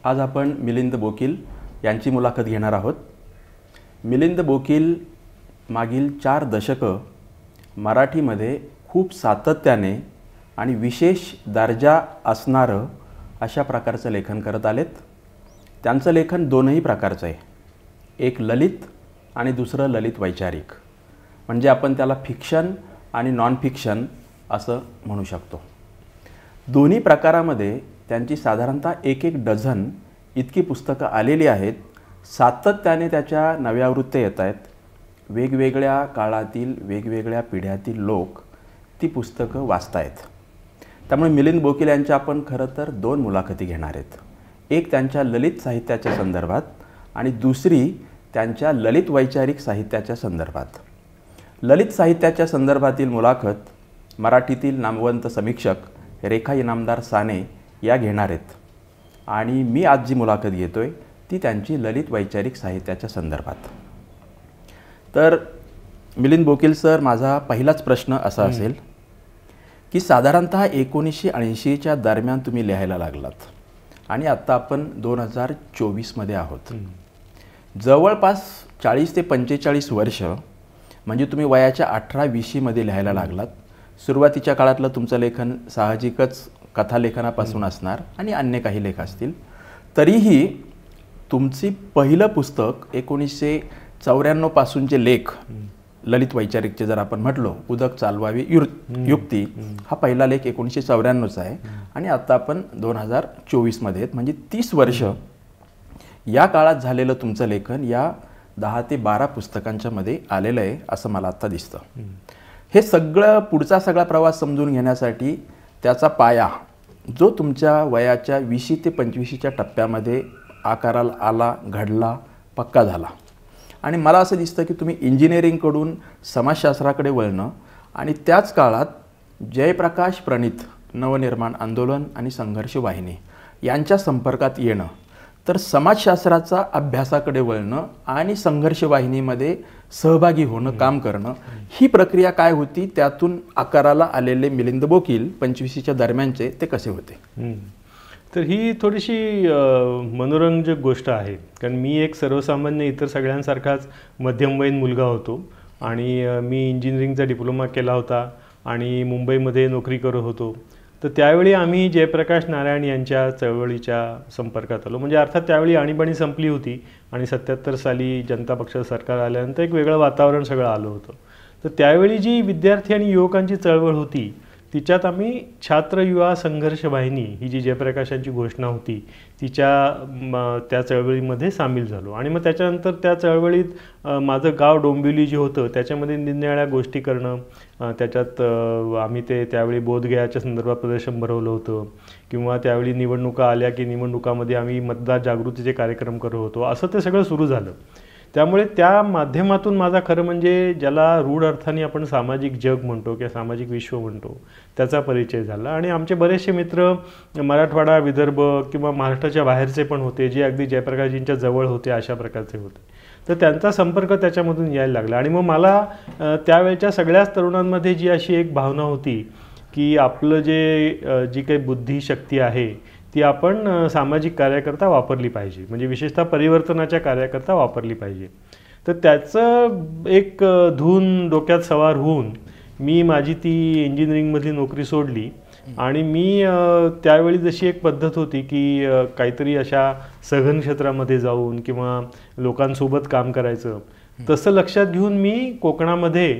आज आपण मिलिंद बोकील यांची मुलाखत घेणार आहोत। मिलिंद बोकील मागील 4 दशकं मराठीमध्ये खूप सातत्याने आणि विशेष दर्जा असणारं अशा प्रकारचं लेखन करत आलेत। त्यांचं लेखन दोनही प्रकारचं आहे, एक ललित आणि दुसरं ललित वैचारिक, म्हणजे आपण त्याला फिक्शन आणि नॉन फिक्शन असं म्हणू शकतो। दोन्ही प्रकारामध्ये त्यांची साधारणतः 1-1 डझन इतकी पुस्तकं आलेली आहेत। सातत्याने त्याच्या नव्या आवृत्त्या येत आहेत। वेगवेगळ्या काळातील वेगवेगळ्या पिढ्यातील लोक ती पुस्तकं वाचतायत। त्यामुळे मिलिंद बोकील यांच्या आपण खरं तर 2 मुलाखती घेणार आहेत, एक त्यांच्या ललित साहित्याच्या संदर्भात आणि दुसरी त्यांच्या ललित वैचारिक साहित्याच्या संदर्भात। ललित साहित्याच्या संदर्भातील मुलाखत मराठीतील नामवंत समीक्षक रेखा इनामदार साने या घेणार आहेत आणि मी आज जी मुलाखत घेतोय ती त्यांची ललित वैचारिक साहित्याच्या संदर्भात। तर मिलिंद बोकील सर, माझा पहिलाच प्रश्न असा असेल की साधारणतः 1980च्या दरम्यान तुम्ही लिहायला लागलात आणि आता आपण 2024 मध्ये आहोत। जवळपास 40 ते 45 वर्ष, म्हणजे तुम्ही वयाच्या 18-20 मध्ये लिहायला लागलात। सुरुवातीच्या काळातलं तुमचं लेखन साहजिकच कथालेखनापासून असणार आणि अन्य काही लेख असतील। तरीही तुमची पहिलं पुस्तक 1994 पासूनचे लेख ललित वैचारिकचे जर आपण म्हटलो, उदक चालवावी युक्ती, हा पहिला लेख 1994चा आहे आणि आता आपण 2024 मध्ये आहेत, म्हणजे 30 वर्ष या काळात झालेलं तुमचं लेखन या 10 ते 12 पुस्तकांच्या मध्ये आलेलं आहे असं मला आता दिसतं। हे सगळं पुढचा सगळा प्रवास समजून घेण्यासाठी त्याचा पाया जो तुमच्या वयाच्या 20 ते 25च्या टप्प्यामध्ये आकाराला आला, घडला, पक्का झाला आणि मला असं दिसतं की तुम्ही इंजिनिअरिंगकडून समाजशास्त्राकडे वळणं आणि त्याच काळात जयप्रकाश प्रणीत नवनिर्माण आंदोलन आणि संघर्ष वाहिनी यांच्या संपर्कात येणं, तर समाजशास्त्राचा अभ्यासाकडे वळणं आणि संघर्ष वाहिनीमध्ये सहभागी होणं, काम करणं, ही प्रक्रिया काय होती, त्यातून आकाराला आलेले मिलिंद बोकील 25च्या दरम्यानचे ते कसे होते? तर ही थोडीशी मनोरंजक गोष्ट आहे, कारण मी एक सर्वसामान्य इतर सगळ्यांसारखाच मध्यमवयीन मुलगा होतो आणि मी इंजिनिअरिंगचा डिप्लोमा केला होता आणि मुंबईमध्ये नोकरी करत होतो। तर त्यावेळी आम्ही जयप्रकाश नारायण यांच्या चळवळीच्या संपर्कात आलो, म्हणजे अर्थात त्यावेळी आणीबाणी संपली होती आणि 77 साली जनता पक्षाचं सरकार आल्यानंतर एक वेगळं वातावरण सगळं आलं होतं। तर त्यावेळी जी विद्यार्थी आणि युवकांची चळवळ होती तिच्यात आम्ही छात्र युवा संघर्ष वाहिनी ही जी जयप्रकाशांची घोषणा होती त्या चळवळीमध्ये सामील झालो आणि मग त्याच्यानंतर त्या चळवळीत माझं गाव डोंबिवली जे होतं त्याच्यामध्ये निरनिराळ्या गोष्टी करणं, त्याच्यात आम्ही त्यावेळी बोधगयाच्या संदर्भात प्रदर्शन भरवलं होतं किंवा त्यावेळी निवडणुका आल्या की निवडणुकामध्ये आम्ही मतदार जागृतीचे कार्यक्रम करत होतो, असं ते सगळं सुरू झालं। त्यामुळे त्या माध्यमातून माझा खरं म्हणजे ज्याला रूढ अर्थाने आपण सामाजिक जग म्हणतो किंवा सामाजिक विश्व म्हणतो त्याचा परिचय झाला आणि आमचे बरेचसे मित्र मराठवाडा, विदर्भ किंवा महाराष्ट्राच्या बाहेरचे पण होते जे अगदी जयप्रकाशजींच्या जवळ होते, अशा प्रकारचे होते। तर त्यांचा संपर्क त्याच्यामधून यायला लागला आणि मग मला त्यावेळच्या सगळ्याच तरुणांमध्ये जी अशी एक भावना होती की आपलं जी काही बुद्धिशक्ती आहे ती आपण सामाजिक कार्याकरता वापरली पाहिजे, म्हणजे विशेषतः परिवर्तनाच्या कार्याकरता वापरली पाहिजे। तर त्याचं एक धून डोक्यात सवार होऊन मी माझी ती इंजिनिअरिंगमधली नोकरी सोडली आणि मी त्यावेळी जशी एक पद्धत होती की काहीतरी अशा सघन क्षेत्रामध्ये जाऊन किंवा लोकांसोबत काम करायचं, तसं लक्षात घेऊन मी कोकणामध्ये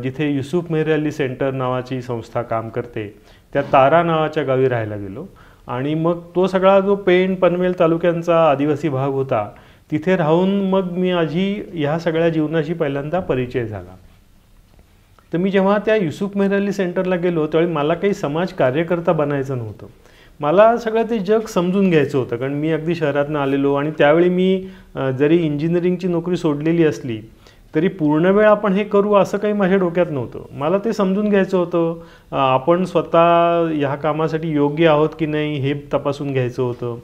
जिथे युसुफ मेहर अली सेंटर नावाची संस्था काम करते त्या तारा नावाच्या गावी राहायला गेलो आणि मग तो सगळा जो पेण पनवेल तालुक्यांचा आदिवासी भाग होता तिथे राहून मग मी माझी ह्या सगळ्या जीवनाशी पहिल्यांदा परिचय झाला। तर मी जेव्हा त्या युसुफ मेहर अली सेंटरला गेलो त्यावेळी मला काही समाज कार्यकर्ता बनायचं नव्हतं, मला सगळं ते जग समजून घ्यायचं होतं, कारण मी अगदी शहरातून आलेलो आणि त्यावेळी मी जरी इंजिनिअरिंगची नोकरी सोडलेली असली तरी पूर्ण वेळ आपण हे करू असं काही माझ्या डोक्यात नव्हतं। मला ते समजून घ्यायचं होतं, आपण स्वतः ह्या कामासाठी योग्य आहोत की नाही हे तपासून घ्यायचं होतं।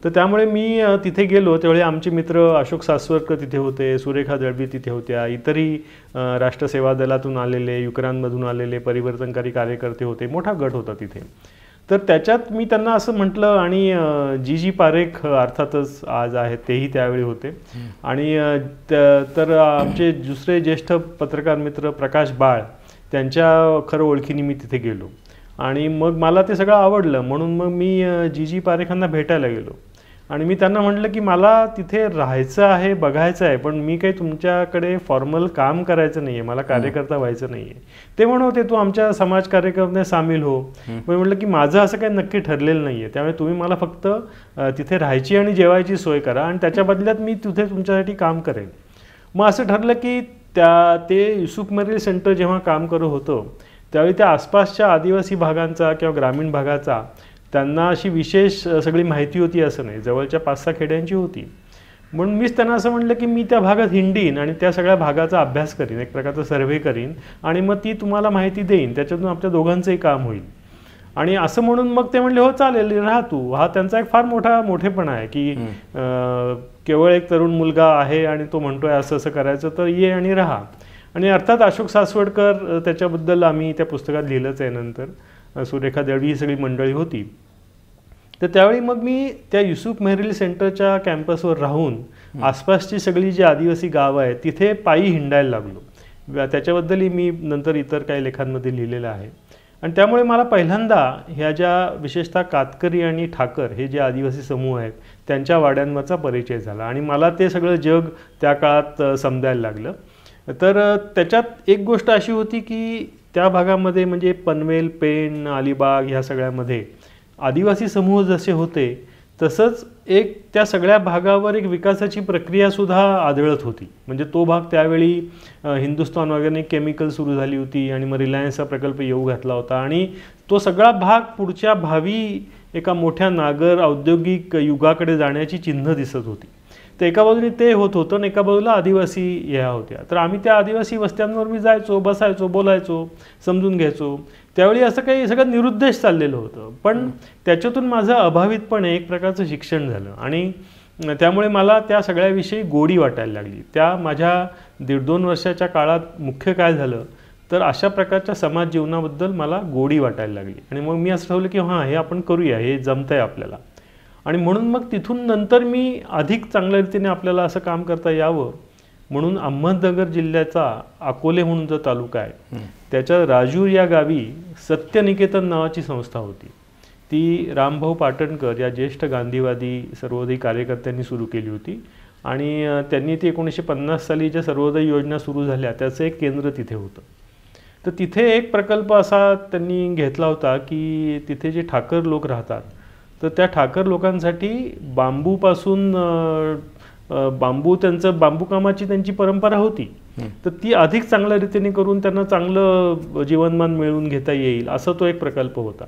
तर त्यामुळे मी तिथे गेलो त्यावेळी आमचे मित्र अशोक सासवडकर तिथे होते, सुरेखा दळवी तिथे होत्या, इतरही राष्ट्रसेवा दलातून आलेले, युक्रांमधून आलेले परिवर्तनकारी कार्यकर्ते होते, मोठा गट होता तिथे। तर त्याच्यात मी त्यांना असं म्हटलं आणि जी पारेख अर्थातच आज आहेत तेही त्यावेळी होते आणि तर आमचे दुसरे ज्येष्ठ पत्रकार मित्र प्रकाश बाळ त्यांच्या खरं ओळखीने मी तिथे गेलो आणि मग मला ते सगळं आवडलं म्हणून मग मी जी पारेखांना भेटायला गेलो आणि मी त्यांना म्हटलं की मला तिथे राहायचं आहे बघायचं आहे पण मी काही तुमच्याकडे फॉर्मल काम करायचं नाही आहे मला कार्यकर्ता व्हायचं नाही आहे. ते म्हणते तू आमच्या समाज कार्यक्रमात सामील हो. मी म्हटलं की माझं असं काही नक्की ठरलेलं नाही आहे त्यामुळे तुम्ही मला फक्त तिथे राहायची आणि जेवायची सोय करा आणि त्याच्या बदल्यात मी तिथे तुमच्यासाठी काम करेन. मग असं ठरलं की ते युसुफ मेमोरियल सेंटर जेव्हा काम करत होतं त्यावेळी त्या आसपासच्या आदिवासी भागांचा किंवा ग्रामीण भागाचा त्यांना अशी विशेष सगळी माहिती होती असं नाही, जवळच्या 5-6 खेड्यांची होती. म्हणून मीच त्यांना असं म्हटलं की मी त्या भागात हिंडीन आणि त्या सगळ्या भागाचा अभ्यास करीन, एक प्रकारचा सर्व्हे करीन आणि मग ती तुम्हाला माहिती देईन, त्याच्यातून आपल्या दोघांचंही काम होईल. आणि असं म्हणून मग ते म्हणले हो चालेल राहा तू. हा त्यांचा एक फार मोठेपणा आहे की केवळ एक तरुण मुलगा आहे आणि तो म्हणतोय असं असं करायचं तर ये आणि राहा. आणि अर्थात अशोक सासवडकर त्याच्याबद्दल आम्ही त्या पुस्तकात लिहिलंच आहे नंतर, सुरेखा दळवी ही सगळी मंडळी होती. तर त्यावेळी मग मी त्या युसुफ मेमोरियल सेंटरच्या कॅम्पसवर राहून आसपासची सगळी जी आदिवासी गावं आहेत तिथे पायी हिंडायला लागलो. त्याच्याबद्दलही मी नंतर इतर काही लेखांमध्ये लिहिलेलं आहे. आणि त्यामुळे मला पहिल्यांदा ह्या ज्या विशेषतः कातकरी आणि ठाकर हे जे आदिवासी समूह आहेत त्यांच्या वाड्यांवरचा परिचय झाला आणि मला ते सगळं जग त्या काळात समजायला लागलं. तर त्याच्यात एक गोष्ट अशी होती की त्या भागामध्ये म्हणजे पनवेल, पेण, अलिबाग ह्या सगळ्यामध्ये आदिवासी समूह जसे होते तसंच एक त्या सगळ्या भागावर एक विकासाची प्रक्रियासुद्धा आदळत होती. म्हणजे तो भाग त्यावेळी हिंदुस्थान ऑर्गॅनिक केमिकल सुरू झाली होती आणि मग रिलायन्सचा प्रकल्प येऊ घातला होता आणि तो सगळा भाग पुढच्या भावी एका मोठ्या नागर औद्योगिक युगाकडे जाण्याची चिन्ह दिसत होती. तर एका बाजूने ते होत होतं आणि एका बाजूला आदिवासी ह्या होत्या. तर आम्ही त्या आदिवासी वस्त्यांवर मी जायचो, बसायचो, बोलायचो, समजून घ्यायचो. त्यावेळी असं काही सगळं निरुद्देश चाललेलं होतं पण त्याच्यातून माझं अभावितपणे एक प्रकारचं शिक्षण झालं आणि त्यामुळे मला त्या सगळ्याविषयी गोडी वाटायला लागली. त्या माझ्या 1.5-2 वर्षाच्या काळात मुख्य काय झालं तर अशा प्रकारच्या समाज जीवनाबद्दल मला गोडी वाटायला लागली आणि मग मी असं ठरवलं की हां हे आपण करूया, हे जमतंय आपल्याला. आणि म्हणून मग तिथून नंतर मी अधिक चांगल्या रीतीने आपल्याला असं काम करता यावं म्हणून अहमदनगर जिल्ह्याचा अकोले म्हणून जो तालुका आहे त्याच्या राजूर या गावी सत्यनिकेतन नावाची संस्था होती. ती रामभाऊ पाटणकर या ज्येष्ठ गांधीवादी सर्वोदयी कार्यकर्त्यांनी सुरू केली होती आणि त्यांनी ती 1950 साली ज्या सर्वोदय योजना सुरू झाल्या त्याचं एक केंद्र तिथे होतं. तर तिथे एक प्रकल्प असा त्यांनी घेतला होता की तिथे जे ठाकर लोक राहतात तर त्या ठाकर लोकांसाठी बांबूपासून बांबू कामाची त्यांची परंपरा होती. तर ती अधिक चांगल्या रीतीने करून त्यांना चांगलं जीवनमान मिळवून घेता येईल असा तो एक प्रकल्प होता.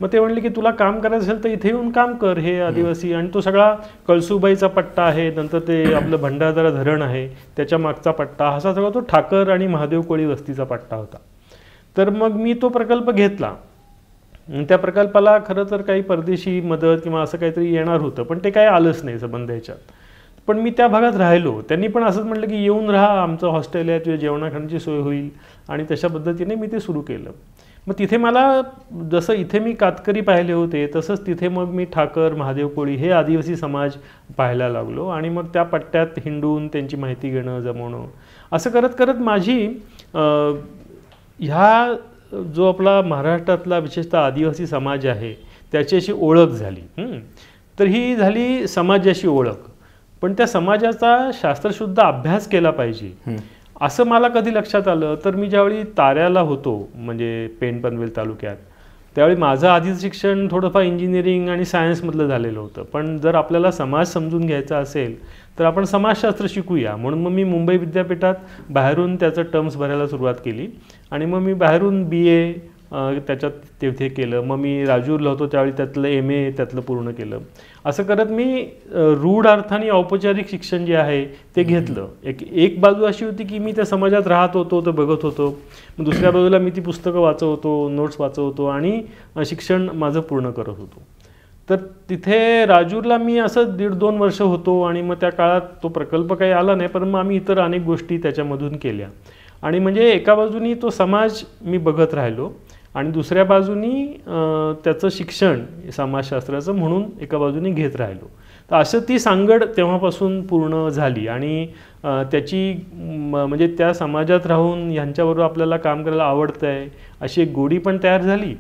मग ते म्हणले की तुला काम करायचं असेल तर इथे येऊन काम कर, हे आदिवासी. आणि तो सगळा कळसुबाईचा पट्टा आहे, नंतर ते आपलं भंडारदरा धरण आहे त्याच्या मागचा पट्टा, असा सगळा तो ठाकर आणि महादेव कोळी वस्तीचा पट्टा होता. तर मग मी तो प्रकल्प घेतला. त्या प्रकल्पाला खरं तर काही परदेशी मदत किंवा असं काहीतरी येणार होतं पण ते काही आलंच नाही संबंध ह्याच्यात. पण मी त्या भागात राहिलो. त्यांनी पण असंच म्हटलं की येऊन राहा, आमचं हॉस्टेल आहे, तुझ्या जेवणाखाण्याची सोय होईल आणि तशा पद्धतीने मी ते सुरू केलं. मग तिथे मला जसं इथे मी कातकरी पाहिले होते तसंच तिथे मग मी ठाकर, महादेव कोळी हे आदिवासी समाज पाहायला लागलो आणि मग त्या पट्ट्यात हिंडून त्यांची माहिती घेणं, जमवणं असं करत करत माझी ह्या जो आपला महाराष्ट्रातला विशेषतः आदिवासी समाज आहे त्याची अशी ओळख झाली. तर ही झाली समाजाशी ओळख. पण त्या समाजाचा शास्त्रशुद्ध अभ्यास केला पाहिजे असं मला कधी लक्षात आलं तर मी ज्यावेळी ताऱ्याला होतो म्हणजे पेण पनवेल तालुक्यात त्यावेळी माझं आधीच शिक्षण थोडंफार इंजिनिअरिंग आणि सायन्समधलं झालेलं होतं. पण जर आपल्याला समाज समजून घ्यायचा असेल तर आपण समाजशास्त्र शिकूया म्हणून मग मी मुंबई विद्यापीठात बाहेरून त्याचं टर्म्स भरायला सुरुवात केली आणि मग मी बाहेरून BA त्याच्यात तिथे केलं. मग मी राजूरला होतो त्यावेळी त्यातलं MA त्यातलं पूर्ण केलं. असं करत मी रूढ अर्थाने औपचारिक शिक्षण जे आहे ते घेतलं. एक बाजू अशी होती की मी त्या समाजात राहत होतो, तर बघत होतो. मग दुसऱ्या बाजूला मी ती पुस्तकं वाचवतो, नोट्स वाचवतो आणि शिक्षण माझं पूर्ण करत होतो. तर तिथे राजूरला मी असं 1.5-2 वर्ष होतो आणि मग त्या काळात तो प्रकल्प काही आला नाही पण मग आम्ही इतर अनेक गोष्टी त्याच्यामधून केल्या. आणि म्हणजे एका बाजूनी तो समाज मी बघत राहिलो आणि दुसऱ्या बाजूनी त्याचं शिक्षण समाजशास्त्राचं म्हणून एका बाजूने घेत राहिलो. तर असं ती सांगड तेव्हापासून पूर्ण झाली आणि त्याची म्हणजे त्या समाजात राहून ह्यांच्याबरोबर आपल्याला काम करायला आवडतं आहे अशी एक गोडी पण तयार झाली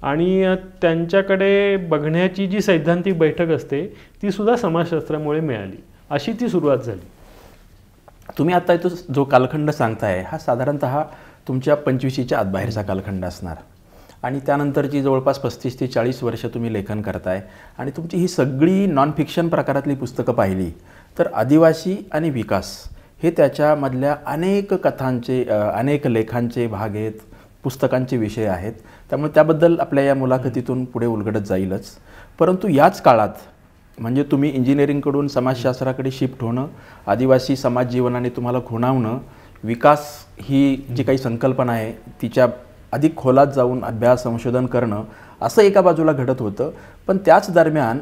आणि त्यांच्याकडे बघण्याची जी सैद्धांतिक बैठक असते ती सुद्धा समाजशास्त्रामुळे मिळाली. अशी ती सुरुवात झाली. तुम्ही आता तो जो कालखंड सांगताय हा साधारणतः तुमच्या 25च्या आतबाहेरचा कालखंड असणार आणि त्यानंतरची जवळपास 35 ते 40 वर्ष तुम्ही लेखन करताय आणि तुमची ही सगळी नॉन फिक्शन प्रकारातली पुस्तकं पाहिली तर आदिवासी आणि विकास हे त्याच्यामधल्या अनेक कथांचे अनेक लेखांचे भाग आहेत, पुस्तकांचे विषय आहेत. त्यामुळे त्याबद्दल आपल्या या मुलाखतीतून पुढे उलगडत जाईलच. परंतु याच काळात म्हणजे तुम्ही इंजिनिअरिंगकडून समाजशास्त्राकडे शिफ्ट होणं, आदिवासी समाज जीवनाने तुम्हाला खुणावणं, विकास ही जी काही संकल्पना आहे तिच्या अधिक खोलात जाऊन अभ्यास संशोधन करणं असं एका बाजूला घडत होतं. पण त्याच दरम्यान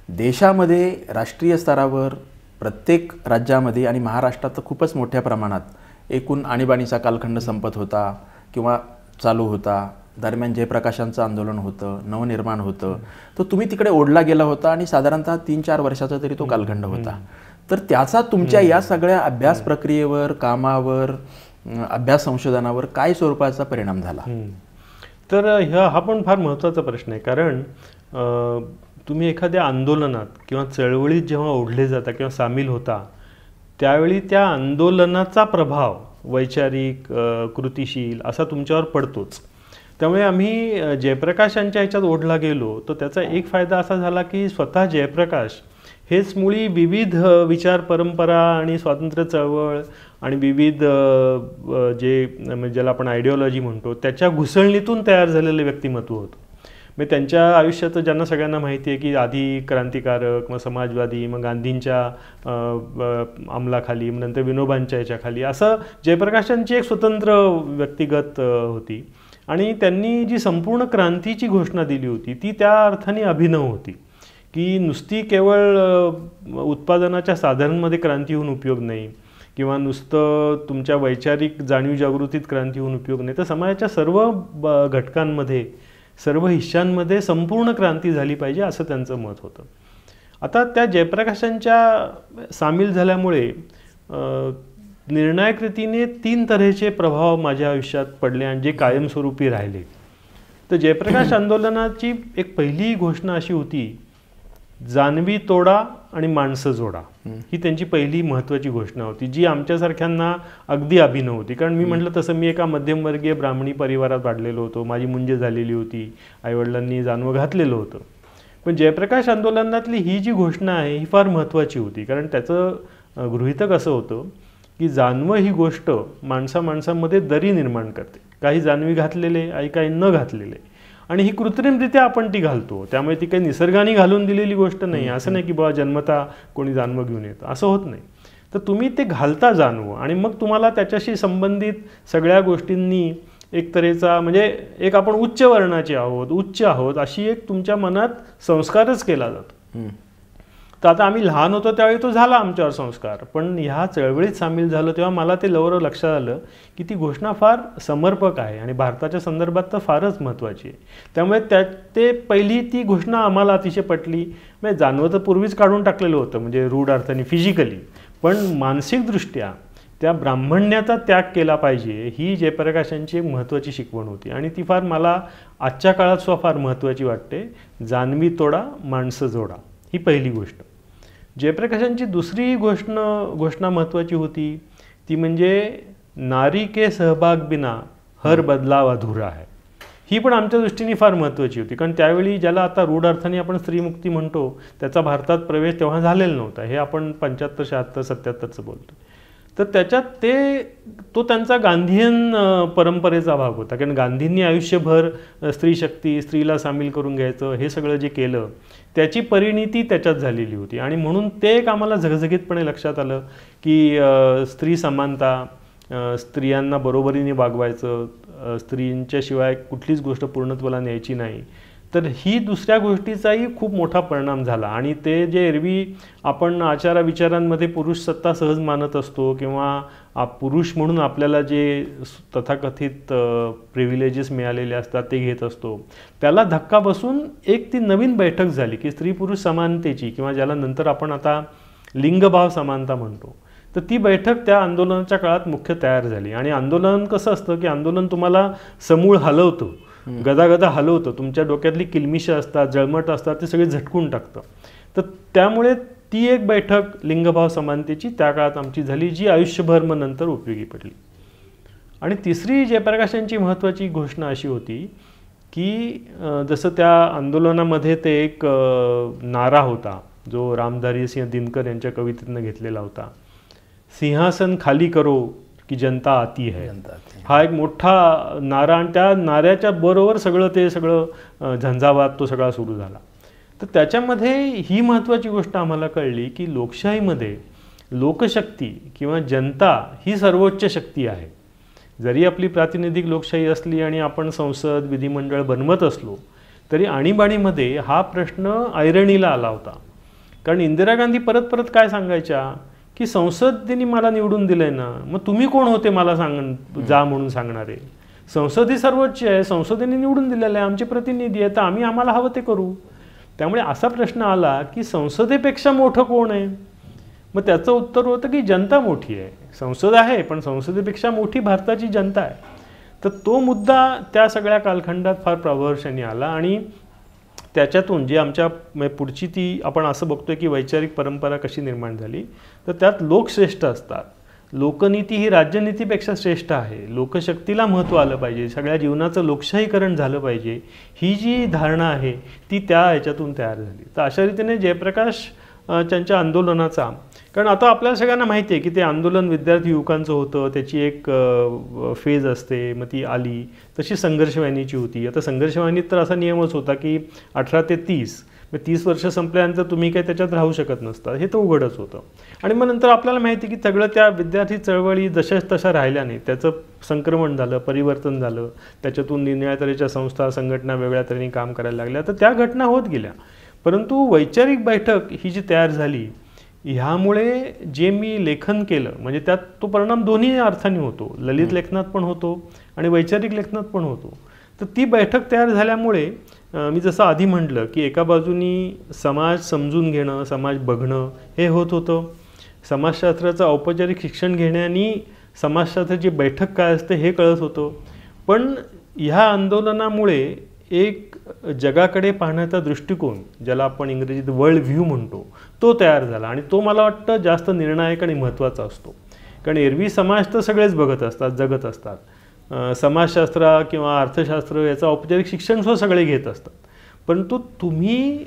देशामध्ये राष्ट्रीय स्तरावर प्रत्येक राज्यामध्ये आणि महाराष्ट्रात तर खूपच मोठ्या प्रमाणात एकूण आणीबाणीचा कालखंड संपत होता किंवा चालू होता. दरम्यान जयप्रकाशांचं आंदोलन होतं, नवनिर्माण होतं. तर तुम्ही तिकडे ओढला गेला होता आणि साधारणतः 3-4 वर्षाचा तरी तो कालखंड होता. तर त्याचा तुमच्या या सगळ्या अभ्यास प्रक्रियेवर, कामावर, अभ्यास संशोधनावर काय स्वरूपाचा परिणाम झाला? तर हा पण फार महत्त्वाचा प्रश्न आहे. कारण तुम्ही एखाद्या आंदोलनात किंवा चळवळीत जेव्हा ओढले जाता किंवा सामील होता त्यावेळी त्या आंदोलनाचा प्रभाव वैचारिक कृतिशील असा तुमच्यावर पडतोच. त्यामुळे आम्ही जयप्रकाश यांच्या ह्याच्यात ओढला गेलो तर त्याचा एक फायदा असा झाला की स्वतः जयप्रकाश हेच मुळी विविध विचार परंपरा आणि स्वातंत्र्य चळवळ आणि विविध म्हणजे ज्याला आपण आयडिओलॉजी म्हणतो त्याच्या घुसळणीतून तयार झालेलं व्यक्तिमत्व होतं. म्हणजे त्यांच्या आयुष्यात ज्यांना सगळ्यांना माहिती आहे की आधी क्रांतिकारक, मग समाजवादी, मग गांधींच्या अंमलाखाली, नंतर विनोबांच्या ह्याच्याखाली असं जयप्रकाशांची एक स्वतंत्र व्यक्तिगत होती. आणि त्यांनी जी संपूर्ण क्रांतीची घोषणा दिली होती ती त्या अर्थाने अभिनव होती की नुसती केवळ उत्पादनाच्या साधनांमध्ये क्रांती होऊन उपयोग नाही किंवा नुसतं तुमच्या वैचारिक जाणीव जागृतीत क्रांती होऊन उपयोग नाही, तर समाजाच्या सर्व घटकांमध्ये, सर्व हिश्श्यांमध्ये संपूर्ण क्रांती झाली पाहिजे असं त्यांचं मत होतं. आता त्या जयप्रकाशांच्या सामील झाल्यामुळे निर्णायक रीतीने 3 तऱ्हेचे प्रभाव माझ्या आयुष्यात पडले आणि जे कायमस्वरूपी राहिले. तर जयप्रकाश आंदोलनाची एक पहिली घोषणा अशी होती, जाणवी तोडा आणि माणसं जोडा. ही त्यांची पहिली महत्त्वाची घोषणा होती जी आमच्यासारख्यांना अगदी अभिनव होती. कारण मी म्हटलं तसं मी एका मध्यमवर्गीय ब्राह्मणी परिवारात वाढलेलो होतो, माझी मुंज झालेली होती, आईवडिलांनी जानवं घातलेलं होतं. पण जयप्रकाश आंदोलनातली ही जी घोषणा आहे ही फार महत्त्वाची होती. कारण त्याचं गृहीतक असं होतं की जानवं ही गोष्ट माणसामध्ये दरी निर्माण करते. काही जानवी घातलेले आणि काही न घातलेले, आणि ही कृत्रिमरित्या आपण ती घालतो. त्यामुळे ती काही निसर्गाने घालून दिलेली गोष्ट नाही. असं नाही की बाबा जन्मता कोणी जानवं घेऊन येतं, असं होत नाही. तर तुम्ही ते घालता जानवं आणि मग तुम्हाला त्याच्याशी संबंधित सगळ्या गोष्टींनी एक तऱ्हेचा म्हणजे एक आपण उच्च वर्णाचे आहोत, उच्च आहोत अशी एक तुमच्या मनात संस्कारच केला जातो. तर आता आम्ही लहान होतो त्यावेळी तो झाला आमच्यावर संस्कार, पण ह्या चळवळीत सामील झालो तेव्हा मला ते लवकर लक्षात आलं की ती घोषणा फार समर्पक आहे आणि भारताच्या संदर्भात तर फारच महत्त्वाची आहे. त्यामुळे ते पहिली ती घोषणा आम्हाला अतिशय पटली. म्हणजे जानवं तर पूर्वीच काढून टाकलेलं होतं म्हणजे रूढ अर्थाने फिजिकली, पण मानसिकदृष्ट्या त्या ब्राह्मण्याचा त्याग केला पाहिजे ही जयप्रकाशांची एक महत्त्वाची शिकवण होती आणि ती फार मला आजच्या काळात सुद्धा फार महत्त्वाची वाटते. जानवी तोडा माणसं जोडा ही पहिली गोष्ट. जयप्रकाशांची दुसरी घोषणा महत्त्वाची होती ती म्हणजे नारी के सहभाग बिना हर बदलाव अधुरा है. ही पण आमच्या दृष्टीने फार महत्त्वाची होती. कारण त्यावेळी ज्याला आता रूढ अर्थाने आपण स्त्रीमुक्ती म्हणतो त्याचा भारतात प्रवेश तेव्हा झालेला नव्हता. हे आपण 75, 76, 77चं बोलतो. तर त्याच्यात तो त्यांचा गांधीयन परंपरेचा भाग होता. कारण गांधींनी आयुष्यभर स्त्रीशक्ती, स्त्रीला सामील करून घ्यायचं हे सगळं जे केलं त्याची परिणिती त्याच्यात झालेली होती. आणि म्हणून ते एक आम्हाला झगझगीतपणे लक्षात आलं की स्त्री समानता, स्त्रियांना बरोबरीने वागवायचं, स्त्रींच्याशिवाय कुठलीच गोष्ट पूर्णत्वाला न्यायची नाही. तर ही दुसऱ्या गोष्टीचाही खूप मोठा परिणाम झाला. आणि ते जे एरवी आपण आचारविचारांमध्ये पुरुष सत्ता सहज मानत असतो किंवा पुरुष म्हणून आपल्याला जे तथाकथित प्रिव्हिलेजेस मिळालेले असतात ते घेत असतो, त्याला धक्का बसून एक ती नवीन बैठक झाली की स्त्री पुरुष समानतेची, किंवा ज्याला नंतर आपण आता लिंगभाव समानता म्हणतो. तर ती बैठक त्या आंदोलनाच्या काळात मुख्य तयार झाली. आणि आंदोलन कसं असतं की आंदोलन तुम्हाला समूळ हलवतं, गदागदा हलवतं, तुमच्या डोक्यातली किलमिशं असतात, जळमट असतात, ते सगळे झटकून टाकतं. तर त्यामुळे ती एक बैठक लिंगभाव समानतेची त्या काळात आमची झाली, जी आयुष्यभर मग नंतर उपयोगी पडली. आणि तिसरी जयप्रकाशांची महत्त्वाची घोषणा अशी होती की जसं त्या आंदोलनामध्ये ते एक नारा होता जो रामधारी सिंह दिनकर यांच्या कवितेतनं घेतलेला होता, सिंहासन खाली करो की जनता आती है. हा एक मोठा नारा, आणि त्या नाऱ्याच्या बरोबर सगळं झंझावात तो सगळा सुरू झाला. तर त्याच्यामध्ये ही महत्त्वाची गोष्ट आम्हाला कळली की लोकशाहीमध्ये लोकशक्ती किंवा जनता ही सर्वोच्च शक्ती आहे. जरी आपली प्रातिनिधिक लोकशाही असली आणि आपण संसद विधिमंडळ बनवत असलो तरी आणीबाणीमध्ये हा प्रश्न ऐरणीला आला होता. कारण इंदिरा गांधी परत परत काय सांगायच्या की संसदेने मला निवडून दिलंय ना, मग तुम्ही कोण होते मला जा म्हणून सांगणारे. संसद ही सर्वोच्च आहे, संसदेने निवडून दिलेलं आहे, आमचे प्रतिनिधी आहे, तर आम्हाला हवं ते करू. त्यामुळे असा प्रश्न आला की संसदेपेक्षा मोठं कोण आहे. मग त्याचं उत्तर होतं की जनता मोठी आहे. संसद आहे पण संसदेपेक्षा मोठी भारताची जनता आहे. तर तो मुद्दा त्या सगळ्या कालखंडात फार प्रभावशाली आला. आणि त्याच्यातून जी आमच्या पुढची ती आपण असं बघतोय की वैचारिक परंपरा कशी निर्माण झाली, तर त्यात लोक श्रेष्ठ असतात. लोकनीती ही राज्यनीतीपेक्षा श्रेष्ठ आहे. लोकशक्तीला महत्त्व आलं पाहिजे, सगळ्या जीवनाचं लोकशाहीकरण झालं पाहिजे, ही जी धारणा आहे ती त्या ह्याच्यातून तयार झाली. तर अशा रीतीने जयप्रकाश त्यांच्या आंदोलनाचा, कारण आता आपल्याला सगळ्यांना माहिती आहे की ते आंदोलन विद्यार्थी युवकांचं होतं, त्याची एक फेज असते, मग ती आली. तशी संघर्षवाहिनीची होती. आता संघर्षवाहिनीत तर असा नियमच होता की 18 ते 30, मग 30 वर्ष संपल्यानंतर तुम्ही काही त्याच्यात राहू शकत नसता, हे तर उघडच होतं. आणि मग नंतर आपल्याला माहिती की सगळं त्या विद्यार्थी चळवळी जशाच तशा राहिल्या नाही, त्याचं संक्रमण झालं, परिवर्तन झालं, त्याच्यातून निरनिळ्या तऱ्हेच्या संस्था संघटना वेगळ्या तऱ्हेने काम करायला लागल्या. तर त्या घटना होत गेल्या. परंतु वैचारिक बैठक ही जी तयार झाली, ह्यामुळे जे मी लेखन केलं म्हणजे त्यात तो परिणाम दोन्ही अर्थाने होतो, ललित लेखनात पण होतो आणि वैचारिक लेखनात पण होतो. तर ती बैठक तयार झाल्यामुळे मी जसं आधी म्हटलं की एका बाजूनी समाज समजून घेणं, समाज बघणं हे होत होतं. समाजशास्त्राचं औपचारिक शिक्षण घेण्याने समाजशास्त्राची बैठक काय असते हे कळत होतं. पण ह्या आंदोलनामुळे एक जगाकडे पाहण्याचा दृष्टिकोन, ज्याला आपण इंग्रजीत वर्ल्ड व्ह्यू म्हणतो, तो तयार झाला. आणि तो मला वाटतं जास्त निर्णायक आणि महत्त्वाचा असतो. कारण एरवी समाज तर सगळेच बघत असतात, जगत असतात. समाजशास्त्र किंवा अर्थशास्त्र याचं औपचारिक शिक्षणसुद्धा सगळे घेत असतात. परंतु तुम्ही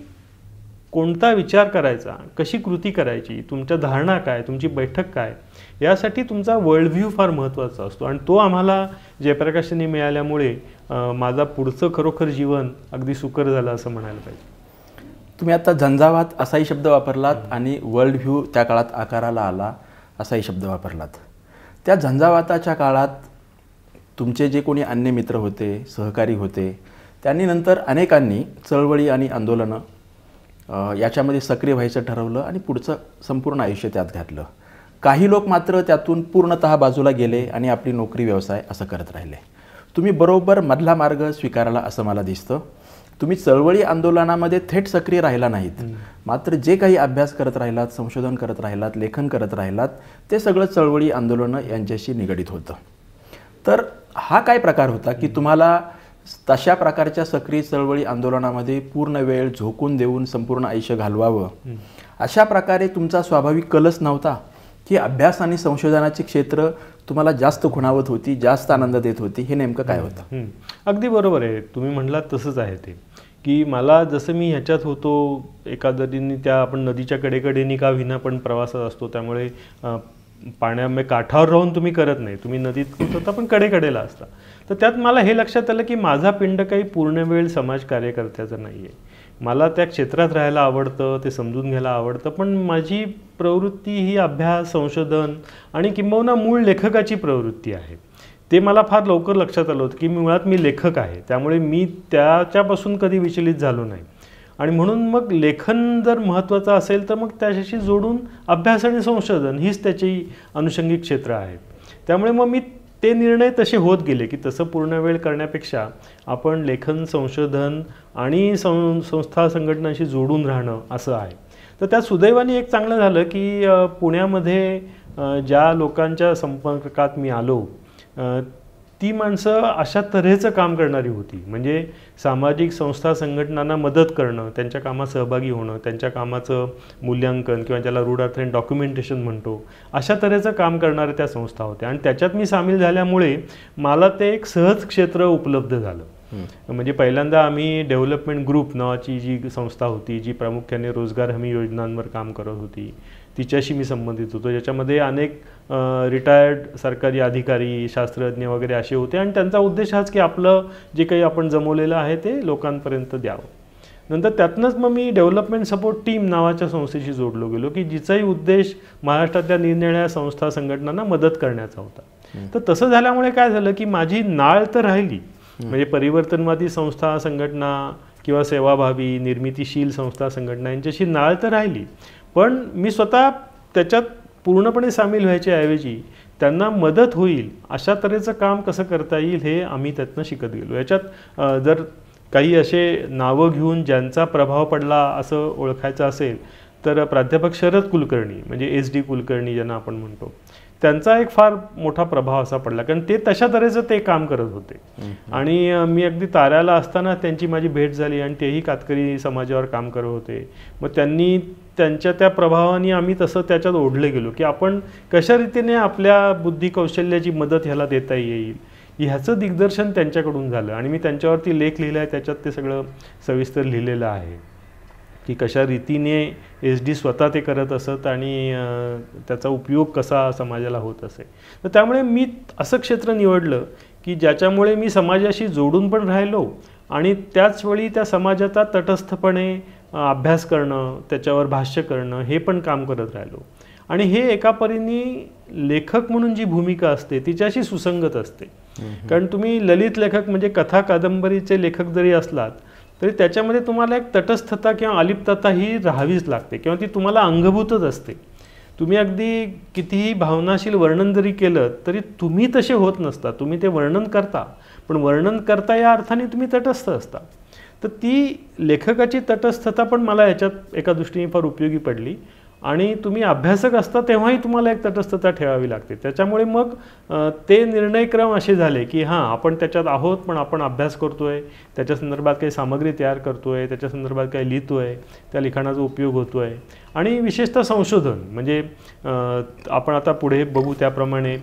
कोणता विचार करायचा, कशी कृती करायची, तुमच्या धारणा काय, तुमची बैठक काय, यासाठी तुमचा वर्ल्ड व्ह्यू फार महत्त्वाचा असतो. आणि तो आम्हाला जयप्रकाशांनी मिळाल्यामुळे माझा पुढचं खरोखर जीवन अगदी सुकर झालं असं म्हणायला पाहिजे. तुम्ही आता झंझावात असाही शब्द वापरलात आणि वर्ल्ड व्ह्यू त्या काळात आकाराला आला असाही शब्द वापरलात. त्या झंझावाताच्या काळात तुमचे जे कोणी मित्र होते, सहकारी होते, त्यांनी नंतर अनेकांनी चळवळी आणि आंदोलनं याच्यामध्ये सक्रिय व्हायचं ठरवलं आणि पुढचं संपूर्ण आयुष्य त्यात घातलं. काही लोक मात्र त्यातून पूर्णतः बाजूला गेले आणि आपली नोकरी व्यवसाय असं करत राहिले. तुम्ही बरोबर मधला मार्ग स्वीकारला असं मला दिसतं. तुम्ही चळवळी आंदोलनामध्ये थेट सक्रिय राहिला नाहीत, मात्र जे काही अभ्यास करत राहिलात, संशोधन करत राहिलात, लेखन करत राहिलात, ते सगळं चळवळी आंदोलनं यांच्याशी निगडीत होतं. तर हा काय प्रकार होता की तुम्हाला तशा प्रकारच्या सक्रिय चळवळी आंदोलनामध्ये पूर्ण वेळ झोकून देऊन संपूर्ण आयुष्य घालवावं, अशा प्रकारे तुमचा स्वाभाविक कलच नव्हता की अभ्यास आणि संशोधनाची क्षेत्र तुम्हाला जास्त खुणावत होती, जास्त आनंद देत होती? हे नेमकं काय होतं? अगदी बरोबर आहे, तुम्ही म्हटलात तसंच आहे ते, की मला जसं मी ह्याच्यात होतो एखाद्याने त्या आपण नदीच्या कडेकडेनी का विना पण प्रवासात असतो, त्यामुळे पाण्यामध्ये काठावर राहून तुम्ही करत नाही, तुम्ही नदीत होता पण कडेकडेला असता. तर त्यात मला हे लक्षात आलं की माझा पिंड काही पूर्ण वेळ समाज कार्यकर्त्याचा नाही आहे. मला त्या क्षेत्रात राहायला आवडतं, ते समजून घ्यायला आवडतं, पण माझी प्रवृत्ती ही अभ्यास, संशोधन आणि किंबहुना मूळ लेखकाची प्रवृत्ती आहे. ते मला फार लवकर लक्षात आलं होतं की मुळात मी लेखक आहे, त्यामुळे मी त्याच्यापासून कधी विचलित झालो नाही. आणि म्हणून मग लेखन जर महत्त्वाचं असेल तर मग त्याच्याशी जोडून अभ्यास आणि संशोधन हीच त्याची अनुषंगिक क्षेत्र आहेत. त्यामुळे मग मी ते निर्णय तसे होत गेले की तसं पूर्ण वेळ करण्यापेक्षा आपण लेखन, संशोधन आणि संस्था संघटनांशी जोडून राहणं असं आहे. तर त्यात सुदैवाने एक चांगलं झालं की पुण्यामध्ये ज्या लोकांच्या संपर्कात मी आलो ती माणसं अशा तऱ्हेचं काम करणारी होती. म्हणजे सामाजिक संस्था संघटनांना मदत करणं, त्यांच्या कामात सहभागी होणं, त्यांच्या कामाचं मूल्यांकन किंवा ज्याला रूढ अर्थाने डॉक्युमेंटेशन म्हणतो, अशा तऱ्हेचं काम करणाऱ्या त्या संस्था होत्या. आणि त्याच्यात मी सामील झाल्यामुळे मला ते एक सहज क्षेत्र उपलब्ध झालं. म्हणजे पहिल्यांदा आम्ही डेव्हलपमेंट ग्रुप नावाची जी संस्था होती जी प्रामुख्याने रोजगार हमी योजनांवर काम करत होती, तिच्याशी मी संबंधित होतो, ज्याच्यामध्ये अनेक रिटायर्ड सरकारी अधिकारी, शास्त्रज्ञ वगैरे असे होते. आणि त्यांचा उद्देश हाच की आपलं जे काही आपण जमवलेलं आहे ते लोकांपर्यंत द्यावं. नंतर त्यातनंच मग मी डेव्हलपमेंट सपोर्ट टीम नावाच्या संस्थेशी जोडलो गेलो की जिचाही उद्देश महाराष्ट्रातल्या निरनिराळ्या संस्था संघटनांना मदत करण्याचा होता. तर तसं झाल्यामुळे काय झालं की माझी नाळ तर राहिली, म्हणजे परिवर्तनवादी संस्था संघटना किंवा सेवाभावी निर्मितीशील संस्था संघटना यांच्याशी नाळ तर राहिली, पण मी स्वतः त्याच्यात पूर्णपणे सामील व्हायच्या ऐवजी त्यांना मदत होईल अशा तऱ्हेचं काम कसं करता येईल हे आम्ही त्यातनं शिकत गेलो. याच्यात जर काही असे नावं घेऊन ज्यांचा प्रभाव पडला असं ओळखायचं असेल तर प्राध्यापक शरद कुलकर्णी म्हणजे SD कुलकर्णी ज्यांना आपण म्हणतो, त्यांचा एक फार मोठा प्रभाव असा पडला, कारण ते तशा तऱ्हेचं ते काम करत होते. आणि मी अगदी ताऱ्याला असताना त्यांची माझी भेट झाली आणि तेही कातकरी समाजावर काम करत होते. मग त्यांनी त्यांच्या त्या प्रभावाने आम्ही तसं त्याच्यात ओढले गेलो की आपण कशा रीतीने आपल्या बुद्धी कौशल्याची मदत ह्याला देता येईल ह्याचं दिग्दर्शन त्यांच्याकडून झालं. आणि मी त्यांच्यावरती लेख लिहिला आहे, त्याच्यात ते सगळं सविस्तर लिहिलेलं आहे की कशा रीतीने SD स्वतः ते करत असत आणि त्याचा उपयोग कसा समाजाला होत असे. तर त्यामुळे मी असं क्षेत्र निवडलं की ज्याच्यामुळे मी समाजाशी जोडून पण राहिलो आणि त्याचवेळी त्या समाजाचा तटस्थपणे अभ्यास करणं, त्याच्यावर भाष्य करणं हे पण काम करत राहिलो. आणि हे एका परीने लेखक म्हणून जी भूमिका असते तिच्याशी सुसंगत असते. कारण तुम्ही ललित लेखक म्हणजे कथा कादंबरीचे लेखक जरी असलात तरी त्याच्यामध्ये तुम्हाला एक तटस्थता किंवा अलिप्तता ही राहावीच लागते किंवा ती तुम्हाला अंगभूतच असते. तुम्ही अगदी कितीही भावनाशील वर्णन जरी केलं तरी तुम्ही तसे होत नसता, तुम्ही ते वर्णन करता, पण वर्णन करता या अर्थाने तुम्ही तटस्थ असता. तर ती लेखकाची तटस्थता पण मला याच्यात एका दृष्टीने फार उपयोगी पडली. आणि तुम्ही अभ्यासक असता तेव्हाही तुम्हाला एक तटस्थता ठेवावी लागते. त्याच्यामुळे मग ते निर्णयक्रम असे झाले की हां आपण त्याच्यात आहोत, पण आपण अभ्यास करतोय, त्याच्या संदर्भात काही सामग्री तयार करतोय, त्याच्या संदर्भात काही लिहितोय, त्या लिखाणाचा उपयोग होतोय. आणि विशेषतः संशोधन म्हणजे आपण आता पुढे बघू त्याप्रमाणे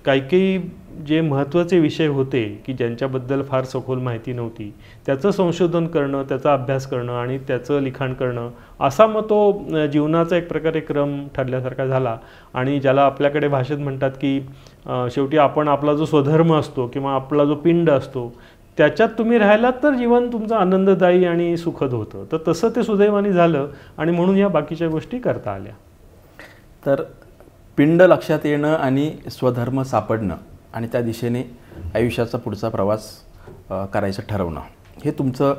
काही जे महत्त्वाचे विषय होते की ज्यांच्याबद्दल फार सखोल माहिती नव्हती त्याचं संशोधन करणं, त्याचा अभ्यास करणं आणि त्याचं लिखाण करणं, असा मग तो जीवनाचा एक प्रकारे क्रम ठरल्यासारखा झाला. आणि ज्याला आपल्याकडे भाषेत म्हणतात की शेवटी आपण आपला जो स्वधर्म असतो किंवा आपला जो पिंड असतो त्याच्यात तुम्ही राहिलात तर जीवन तुमचं आनंददायी आणि सुखद होतं. तर तसं ते सुदैवाने झालं आणि म्हणून या बाकीच्या गोष्टी करता आल्या. तर पिंड लक्षात येणं आणि स्वधर्म सापडणं आणि त्या दिशेने आयुष्याचा पुढचा प्रवास करायचं ठरवणं हे तुमचं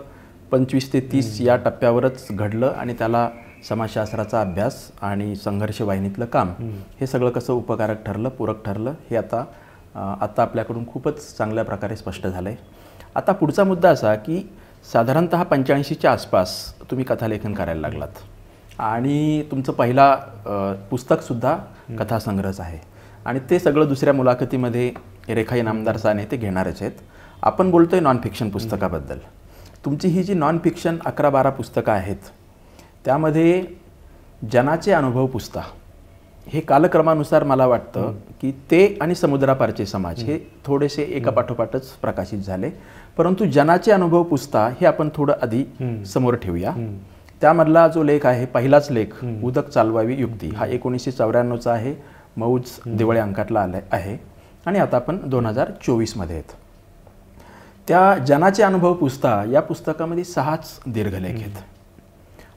25 ते 30 या टप्प्यावरच घडलं. आणि त्याला समाजशास्त्राचा अभ्यास आणि संघर्ष वाहिनीतलं काम हे सगळं कसं उपकारक ठरलं, पूरक ठरलं हे आता आपल्याकडून खूपच चांगल्या प्रकारे स्पष्ट झालं आहे. आता पुढचा मुद्दा असा की साधारणतः 85च्या आसपास तुम्ही कथालेखन करायला लागलात आणि तुमचं पहिला पुस्तकसुद्धा कथासंग्रहच आहे आणि ते सगळं दुसऱ्या मुलाखतीमध्ये रेखा इनामदार साने ते घेणारच आहेत. आपण बोलतोय नॉन फिक्शन पुस्तकाबद्दल. तुमची ही जी नॉन फिक्शन 11-12 पुस्तकं आहेत त्यामध्ये जनाचे अनुभव पुस्ता हे कालक्रमानुसार मला वाटतं की ते आणि समुद्रापारचे समाज हे थोडेसे एका पाठोपाठच प्रकाशित झाले, परंतु जनाचे अनुभव पुस्ता हे आपण थोडं आधी समोर ठेवूया. त्यामधला जो लेख आहे पहिलाच लेख उदक चालवावी युक्ती हा 1994चा आहे, मौज दिवाळी अंकातला आला आहे आणि आता आपण 2024मध्ये आहेत. त्या जनाचे अनुभव पुस्ता या पुस्तकामध्ये 6 दीर्घलेख आहेत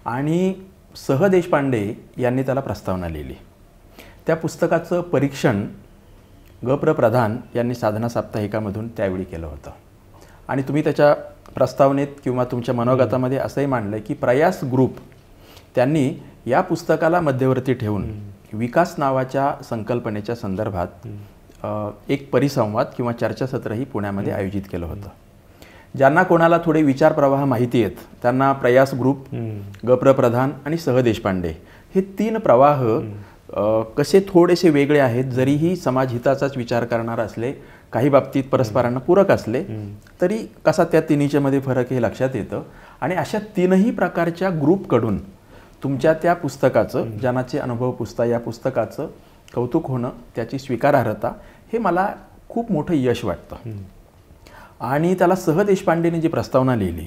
आणि सह देशपांडे यांनी त्याला प्रस्तावना लिहिली. त्या पुस्तकाचं परीक्षण ग.प्र. प्रधान यांनी साधना साप्ताहिकामधून त्यावेळी केलं होतं. आणि तुम्ही त्याच्या प्रस्तावनेत किंवा तुमच्या मनोगतामध्ये असंही मांडलं की प्रयास ग्रुप त्यांनी या पुस्तकाला मध्यवर्ती ठेवून विकास नावाच्या संकल्पनेच्या संदर्भात एक परिसंवाद किंवा चर्चासत्रही पुण्यामध्ये आयोजित केलं होतं. ज्यांना कोणाला थोडे विचार प्रवाह माहिती आहेत त्यांना प्रयास ग्रुप, ग.प्र. प्रधान आणि सह देशपांडे हे 3 प्रवाह कसे थोडेसे वेगळे आहेत, जरीही समाजहिताचाच विचार करणार असले, काही बाबतीत परस्परांना पूरक असले तरी कसा त्या तिन्हीच्या मध्ये फरक हे लक्षात येतं. आणि अशा 3ही प्रकारच्या ग्रुपकडून तुमच्या त्या पुस्तकाचं, जनाचे अनुभव पुस्ता या पुस्तकाचं कौतुक होणं, त्याची स्वीकारार्हता हे मला खूप मोठं यश वाटतं. आणि त्याला सह देशपांडेने जी प्रस्तावना लिहिली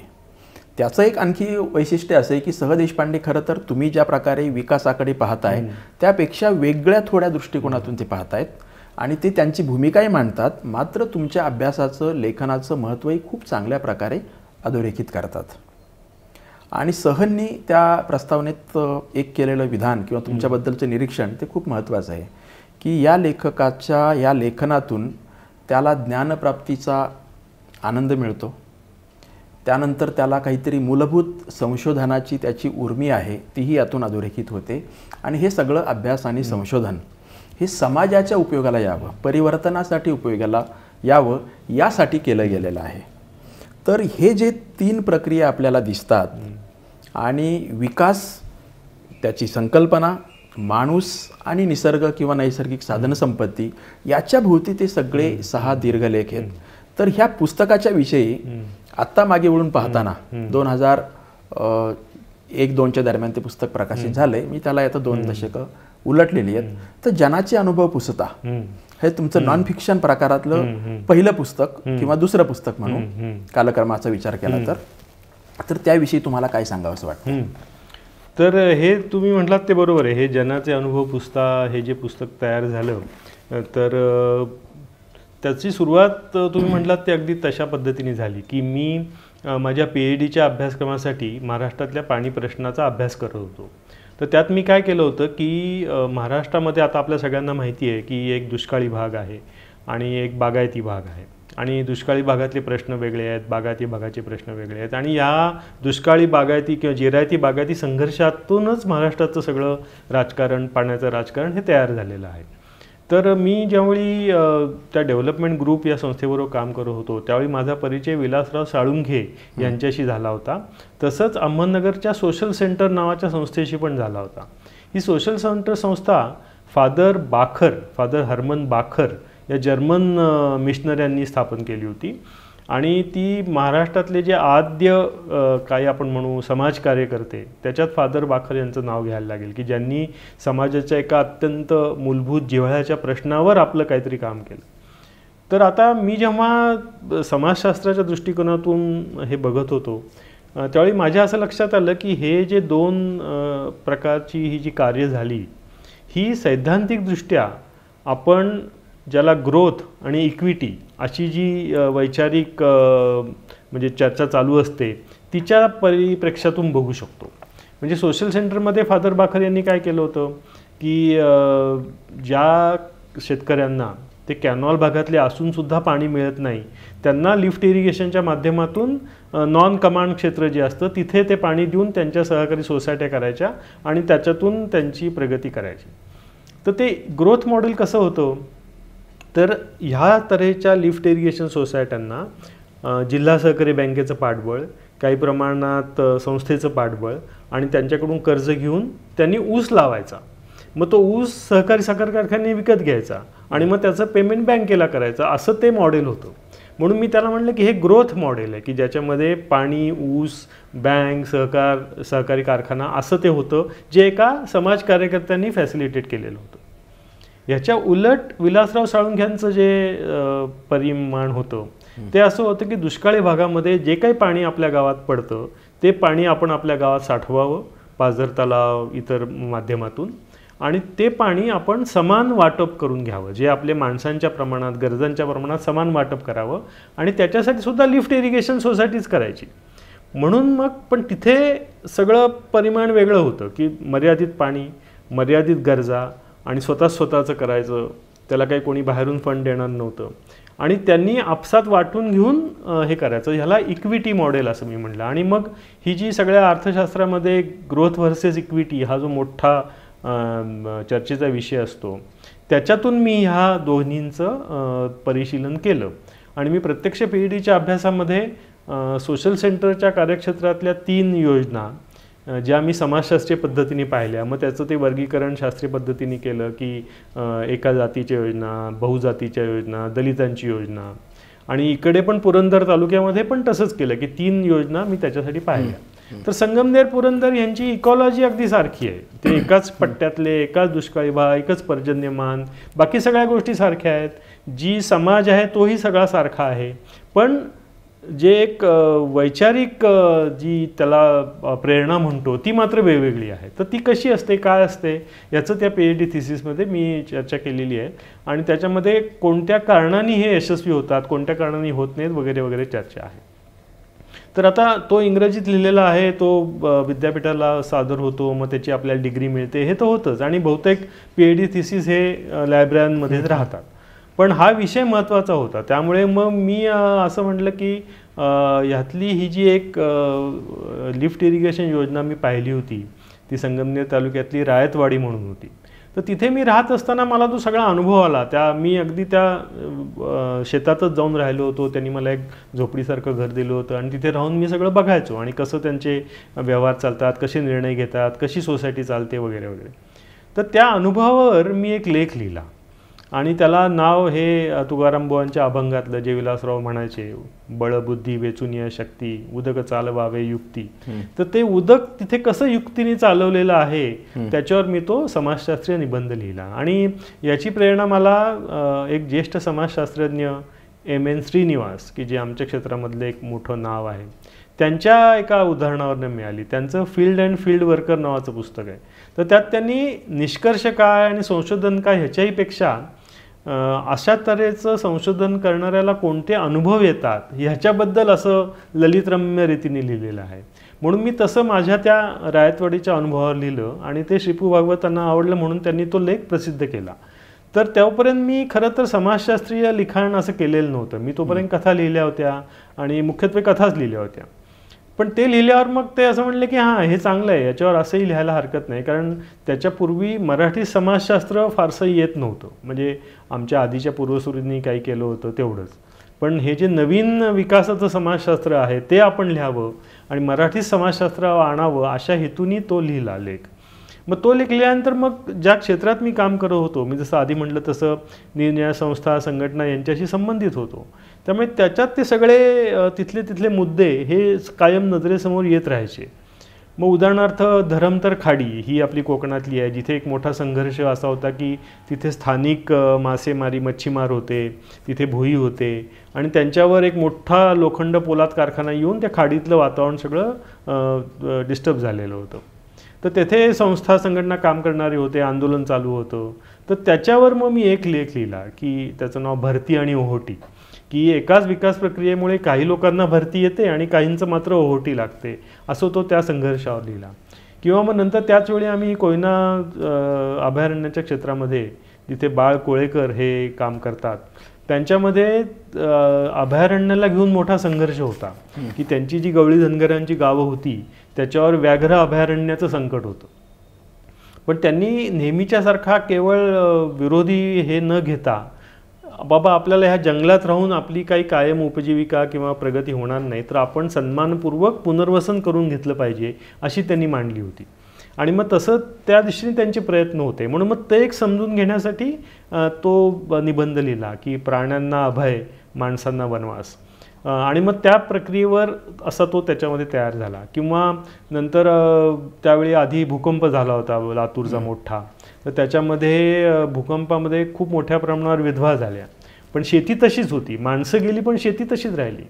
त्याचं एक आणखी वैशिष्ट्य असं आहे की सह देशपांडे खरं तर तुम्ही ज्या प्रकारे विकासाकडे पाहताय त्यापेक्षा वेगळ्या थोड्या दृष्टिकोनातून ते पाहतायत आणि ते त्यांची भूमिकाही मांडतात. मात्र तुमच्या अभ्यासाचं, लेखनाचं महत्त्वही खूप चांगल्या प्रकारे अधोरेखित करतात. आणि सहंनी त्या प्रस्तावनेत एक केलेलं विधान किंवा तुमच्याबद्दलचं निरीक्षण ते खूप महत्त्वाचं आहे की या लेखकाच्या या लेखनातून त्याला ज्ञानप्राप्तीचा आनंद मिळतो, त्यानंतर त्याला काहीतरी मूलभूत संशोधनाची त्याची उर्मी आहे तीही यातून अधोरेखित होते. आणि हे सगळं अभ्यास आणि संशोधन हे समाजाच्या उपयोगाला यावं, परिवर्तनासाठी उपयोगाला यावं यासाठी केलं गेलेलं आहे. तर हे जे 3 प्रक्रिया आपल्याला दिसतात आणि विकास, त्याची संकल्पना, माणूस आणि निसर्ग किंवा नैसर्गिक साधनसंपत्ती याच्या भोवती ते सगळे 6 दीर्घलेख आहेत. तर ह्या पुस्तकाच्या विषयी आत्ता मागे वळून पाहताना 2001-2च्या दरम्यान ते पुस्तक प्रकाशित झालंय. मी त्याला आता 2 दशकं उलटलेली आहेत. तर जनाचे अनुभव पुस्ता हे तुमचं नॉन फिक्शन प्रकारातलं पहिलं पुस्तक किंवा दुसरं पुस्तक म्हणून कालक्रमाचा विचार केला तर त्याविषयी तुम्हाला काय सांगावं असं वाटतं? तर हे तुम्ही म्हटलात ते बरोबर आहे. हे जनाचे अनुभव पुस्ता हे जे पुस्तक तयार झालं तर त्याची सुरुवात तुम्ही म्हटलात ते अगदी तशा पद्धतीने झाली की मी माझ्या PhDच्या अभ्यासक्रमासाठी महाराष्ट्रातल्या पाणी प्रश्नाचा अभ्यास करत होतो. तर त्यात मी काय केलं होतं की महाराष्ट्रामध्ये आता आपल्या सगळ्यांना माहिती आहे की एक दुष्काळी भाग आहे आणि एक बागायती भाग आहे. आणि दुष्काळी भागातले प्रश्न वेगळे आहेत, बागायती भागाचे प्रश्न वेगळे आहेत. आणि या दुष्काळी बागायती किंवा जिरायती बागायती संघर्षातूनच महाराष्ट्राचं सगळं राजकारण, पाण्याचं राजकारण हे तयार झालेलं आहे. तर मी ज्यावेळी त्या डेव्हलपमेंट ग्रुप या संस्थेबरोबर काम करत होतो त्यावेळी माझा परिचय विलासराव साळुंखे यांच्याशी झाला होता. तसंच अहमदनगरच्या सोशल सेंटर नावाच्या संस्थेशी पण झाला होता. ही सोशल सेंटर संस्था फादर हरमन बाखर या जर्मन मिशनऱ्यांनी स्थापन केली होती. आणि ती महाराष्ट्रातले जे आद्य काही आपण म्हणू समाज कार्यकर्ते त्याच्यात फादर बाखर यांचं नाव घ्यायला लागेल की ज्यांनी समाजाच्या एका अत्यंत मूलभूत जिव्हाळ्याच्या प्रश्नावर आपलं काहीतरी काम केलं. तर आता मी जेव्हा समाजशास्त्राच्या दृष्टिकोनातून हे बघत होतो त्यावेळी माझ्या असं लक्षात आलं की हे जे 2 प्रकारची ही जी कार्य झाली ही सैद्धांतिकदृष्ट्या आपण ज्याला ग्रोथ आणि इक्विटी अशी जी वैचारिक म्हणजे चर्चा चालू असते तिच्या परिप्रेक्ष्यातून बघू शकतो. म्हणजे सोशल सेंटरमध्ये फादर बाखर यांनी काय केलं होतं की ज्या शेतकऱ्यांना ते कॅनॉल भागातले असूनसुद्धा पाणी मिळत नाही त्यांना लिफ्ट इरिगेशनच्या माध्यमातून नॉन कमांड क्षेत्र जे असतं तिथे ते पाणी देऊन त्यांच्या सहकारी सोसायट्या करायच्या आणि त्याच्यातून त्यांची प्रगती करायची. तर ते ग्रोथ मॉडेल कसं होतं तर ह्या तऱ्हेच्या लिफ्ट इरिगेशन सोसायट्यांना जिल्हा सहकारी बँकेचं पाठबळ, काही प्रमाणात संस्थेचं पाठबळ आणि त्यांच्याकडून कर्ज घेऊन त्यांनी ऊस लावायचा. मग तो ऊस सहकारी साखर कारखान्याने विकत घ्यायचा आणि मग त्याचं पेमेंट बँकेला करायचं, असं ते मॉडेल होतं. म्हणून मी त्याला म्हटलं की हे ग्रोथ मॉडेल आहे की ज्याच्यामध्ये पाणी, ऊस, बँक, सहकारी कारखाना असं ते होतं जे एका समाज कार्यकर्त्यांनी फॅसिलिटेट केलेलं होतं. ह्याच्या उलट विलासराव साळुंख्यांचं जे परिमाण होतं ते असं होतं की दुष्काळी भागामध्ये जे काही पाणी आपल्या गावात पडतं ते पाणी आपण आपल्या गावात साठवावं, पाझर तलाव इतर माध्यमातून, आणि ते पाणी आपण समान वाटप करून घ्यावं, जे आपले माणसांच्या प्रमाणात, गरजांच्या प्रमाणात समान वाटप करावं. आणि त्याच्यासाठी सुद्धा लिफ्ट इरिगेशन सोसायटीज करायची. म्हणून मग पण तिथे सगळं परिमाण वेगळं होतं की मर्यादित पाणी, मर्यादित गरजा आणि स्वतःचं करायचं त्याला काही कोणी बाहेरून फंड देणार नव्हतं आणि त्यांनी आपसात वाटून घेऊन हे करायचं. ह्याला इक्विटी मॉडेल असं मी म्हटलं. आणि मग ही जी सगळ्या अर्थशास्त्रामध्ये ग्रोथ व्हर्सेस इक्विटी हा जो मोठा चर्चेचा विषय असतो, त्याच्यातून मी ह्या दोन्हींचं परिशीलन केलं. आणि मी प्रत्यक्ष PhDच्या अभ्यासामध्ये सोशल सेंटरच्या कार्यक्षेत्रातल्या 3 योजना ज्या मी समाजशास्त्रीय पद्धतीने पाहिल्या, मग त्याचं ते वर्गीकरण शास्त्रीय पद्धतीने केलं की एका जातीच्या योजना, बहुजातीच्या योजना, दलितांची योजना. आणि इकडे पण पुरंदर तालुक्यामध्ये पण तसंच केलं की 3 योजना मी त्याच्यासाठी पाहिल्या. तर संगमनेर पुरंदर यांची इकॉलॉजी अगदी सारखी आहे. ते एकाच पट्ट्यातले, एकाच दुष्काळी भाग, एकच पर्जन्यमान, बाकी सगळ्या गोष्टी सारख्या आहेत. जी समाज आहे तोही सगळा सारखा आहे. पण जे एक वैचारिक जी त्याला प्रेरणा म्हणतो ती मात्र वेगवेगळी आहे. तर ती कशी असते, काय असते, याचं त्या PhD थिसिसमध्ये मी चर्चा केलेली आहे. आणि त्याच्यामध्ये कोणत्या कारणांनी हे यशस्वी होतात, कोणत्या कारणांनी होत नाहीत वगैरे वगैरे चर्चा आहे. तर आता तो इंग्रजीत लिहिलेला आहे, तो विद्यापीठाला सादर होतो, मग त्याची आपल्याला डिग्री मिळते, हे तर होतंच. आणि बहुतेक PhD थिसिस हे लायब्ररीमध्येच राहतात. पण हा विषय महत्त्वाचा होता. त्यामुळे मग मी असं म्हटलं की ह्यातली ही जी एक लिफ्ट इरिगेशन योजना मी पाहिली होती ती संगमनेर तालुक्यातली रायतवाडी म्हणून होती. तर तिथे मी राहत असताना मला तो सगळा अनुभव आला. मी अगदी त्या शेतातच जाऊन राहिलो होतो. त्यांनी मला एक झोपडीसारखं घर दिलं होतं आणि तिथे राहून मी सगळं बघायचो आणि कसं त्यांचे व्यवहार चालतात, कसे निर्णय घेतात, कशी सोसायटी चालते वगैरे वगैरे. तर त्या अनुभवावर मी एक लेख लिहिला आणि त्याला नाव हे तुकाराम बुवांच्या अभंगातलं, जे विलासराव म्हणायचे, बळबुद्धी वेचुनिय शक्ती, उदक चालवावे युक्ती. तर ते उदक तिथे कसं युक्तीने चालवलेलं आहे त्याच्यावर मी तो समाजशास्त्रीय निबंध लिहिला. आणि याची प्रेरणा मला एक ज्येष्ठ समाजशास्त्रज्ञ M.N. श्रीनिवास, की जे आमच्या क्षेत्रामधलं एक मोठं नाव आहे, त्यांच्या एका उदाहरणावरनं मिळाली. त्यांचं फील्ड अँड फील्ड वर्कर नावाचं पुस्तक आहे. तर त्यात त्यांनी निष्कर्ष काय आणि संशोधन काय ह्याच्याही पेक्षा अशा तऱ्हेचं संशोधन करणाऱ्याला कोणते अनुभव येतात ह्याच्याबद्दल असं ललितरम्य रीतीने लिहिलेलं आहे. म्हणून मी तसं माझ्या त्या रायतवाडीच्या अनुभवावर लिहिलं आणि ते श्रीपू भागवतांना आवडलं म्हणून त्यांनी तो लेख प्रसिद्ध केला. तर तेव्हापर्यंत मी खरं तर समाजशास्त्रीय लिखाण असं केलेलं नव्हतं. मी तोपर्यंत कथा लिहिल्या होत्या आणि मुख्यत्वे कथाच लिहिल्या होत्या. पण ते लिहिल्यावर मग ते असं म्हणले की हां, हे चांगलं आहे, याच्यावर असंही लिहायला हरकत नाही. कारण त्याच्यापूर्वी मराठी समाजशास्त्र फारसं येत नव्हतं. म्हणजे आमच्या आधीच्या पूर्वसुरींनी काही केलं होतं तेवढंच. पण हे जे नवीन विकासाचं समाजशास्त्र आहे ते आपण लिहावं आणि मराठी समाजशास्त्र आणावं अशा हेतूनी तो लिहिला लेख. मग तो लेख लिहिल्यानंतर मग ज्या क्षेत्रात मी काम करत होतो, मी जसं आधी म्हटलं तसं निरनिराळ्या संस्था, संघटना यांच्याशी संबंधित होतो. त्यामुळे त्याच्यात ते सगळे तिथले मुद्दे हे कायम नजरेसमोर येत राहायचे. मग उदाहरणार्थ धरमतर खाडी ही आपली कोकणातली आहे, जिथे एक मोठा संघर्ष असा होता की तिथे स्थानिक मासेमारी मच्छीमार होते, तिथे भोई होते आणि त्यांच्यावर एक मोठा लोखंड पोलाद कारखाना येऊन त्या खाडीतलं वातावरण सगळं डिस्टर्ब झालेलं होतं. तर तेथे संस्था संघटना काम करणारे होते, आंदोलन चालू होतं. तर त्याच्यावर मग मी एक लेख लिहिला की त्याचं नाव भरती आणि ओहोटी, की एकाच विकास प्रक्रियेमुळे काही लोकांना भरती येते आणि काहींचं मात्र ओहोटी लागते, असं तो त्या संघर्षावर लिहिला. किंवा मग नंतर त्याच वेळी आम्ही कोयना अभयारण्याच्या क्षेत्रामध्ये जिथे बाळ कोळेकर हे काम करतात त्यांच्यामध्ये अभयारण्याला घेऊन मोठा संघर्ष होता की त्यांची जी गवळी धनगरांची गावं होती त्याच्यावर व्याघ्र अभयारण्याचं संकट होतं. पण त्यांनी नेहमीच्यासारखा केवळ विरोधी हे न घेता, बाबा आपल्याला ह्या जंगलात राहून आपली काही कायम उपजीविका किंवा प्रगती होणार नाही, तर आपण सन्मानपूर्वक पुनर्वसन करून घेतलं पाहिजे अशी त्यांनी मांडली होती. आणि मग तसं त्या दिशेने त्यांचे प्रयत्न होते. म्हणून मग ते एक समजून घेण्यासाठी तो निबंध लिहिला की प्राण्यांना अभय, माणसांना वनवास. आणि मग त्या प्रक्रियेवर असा तो त्याच्यामध्ये तयार झाला. किंवा नंतर त्यावेळी आधी भूकंप झाला होता लातूरचा मोठा, तर त्याच्यामध्ये भूकंपामध्ये खूप मोठ्या प्रमाणावर विधवा झाल्या, पण शेती तशीच होती, माणसं गेली पण शेती तशीच राहिली.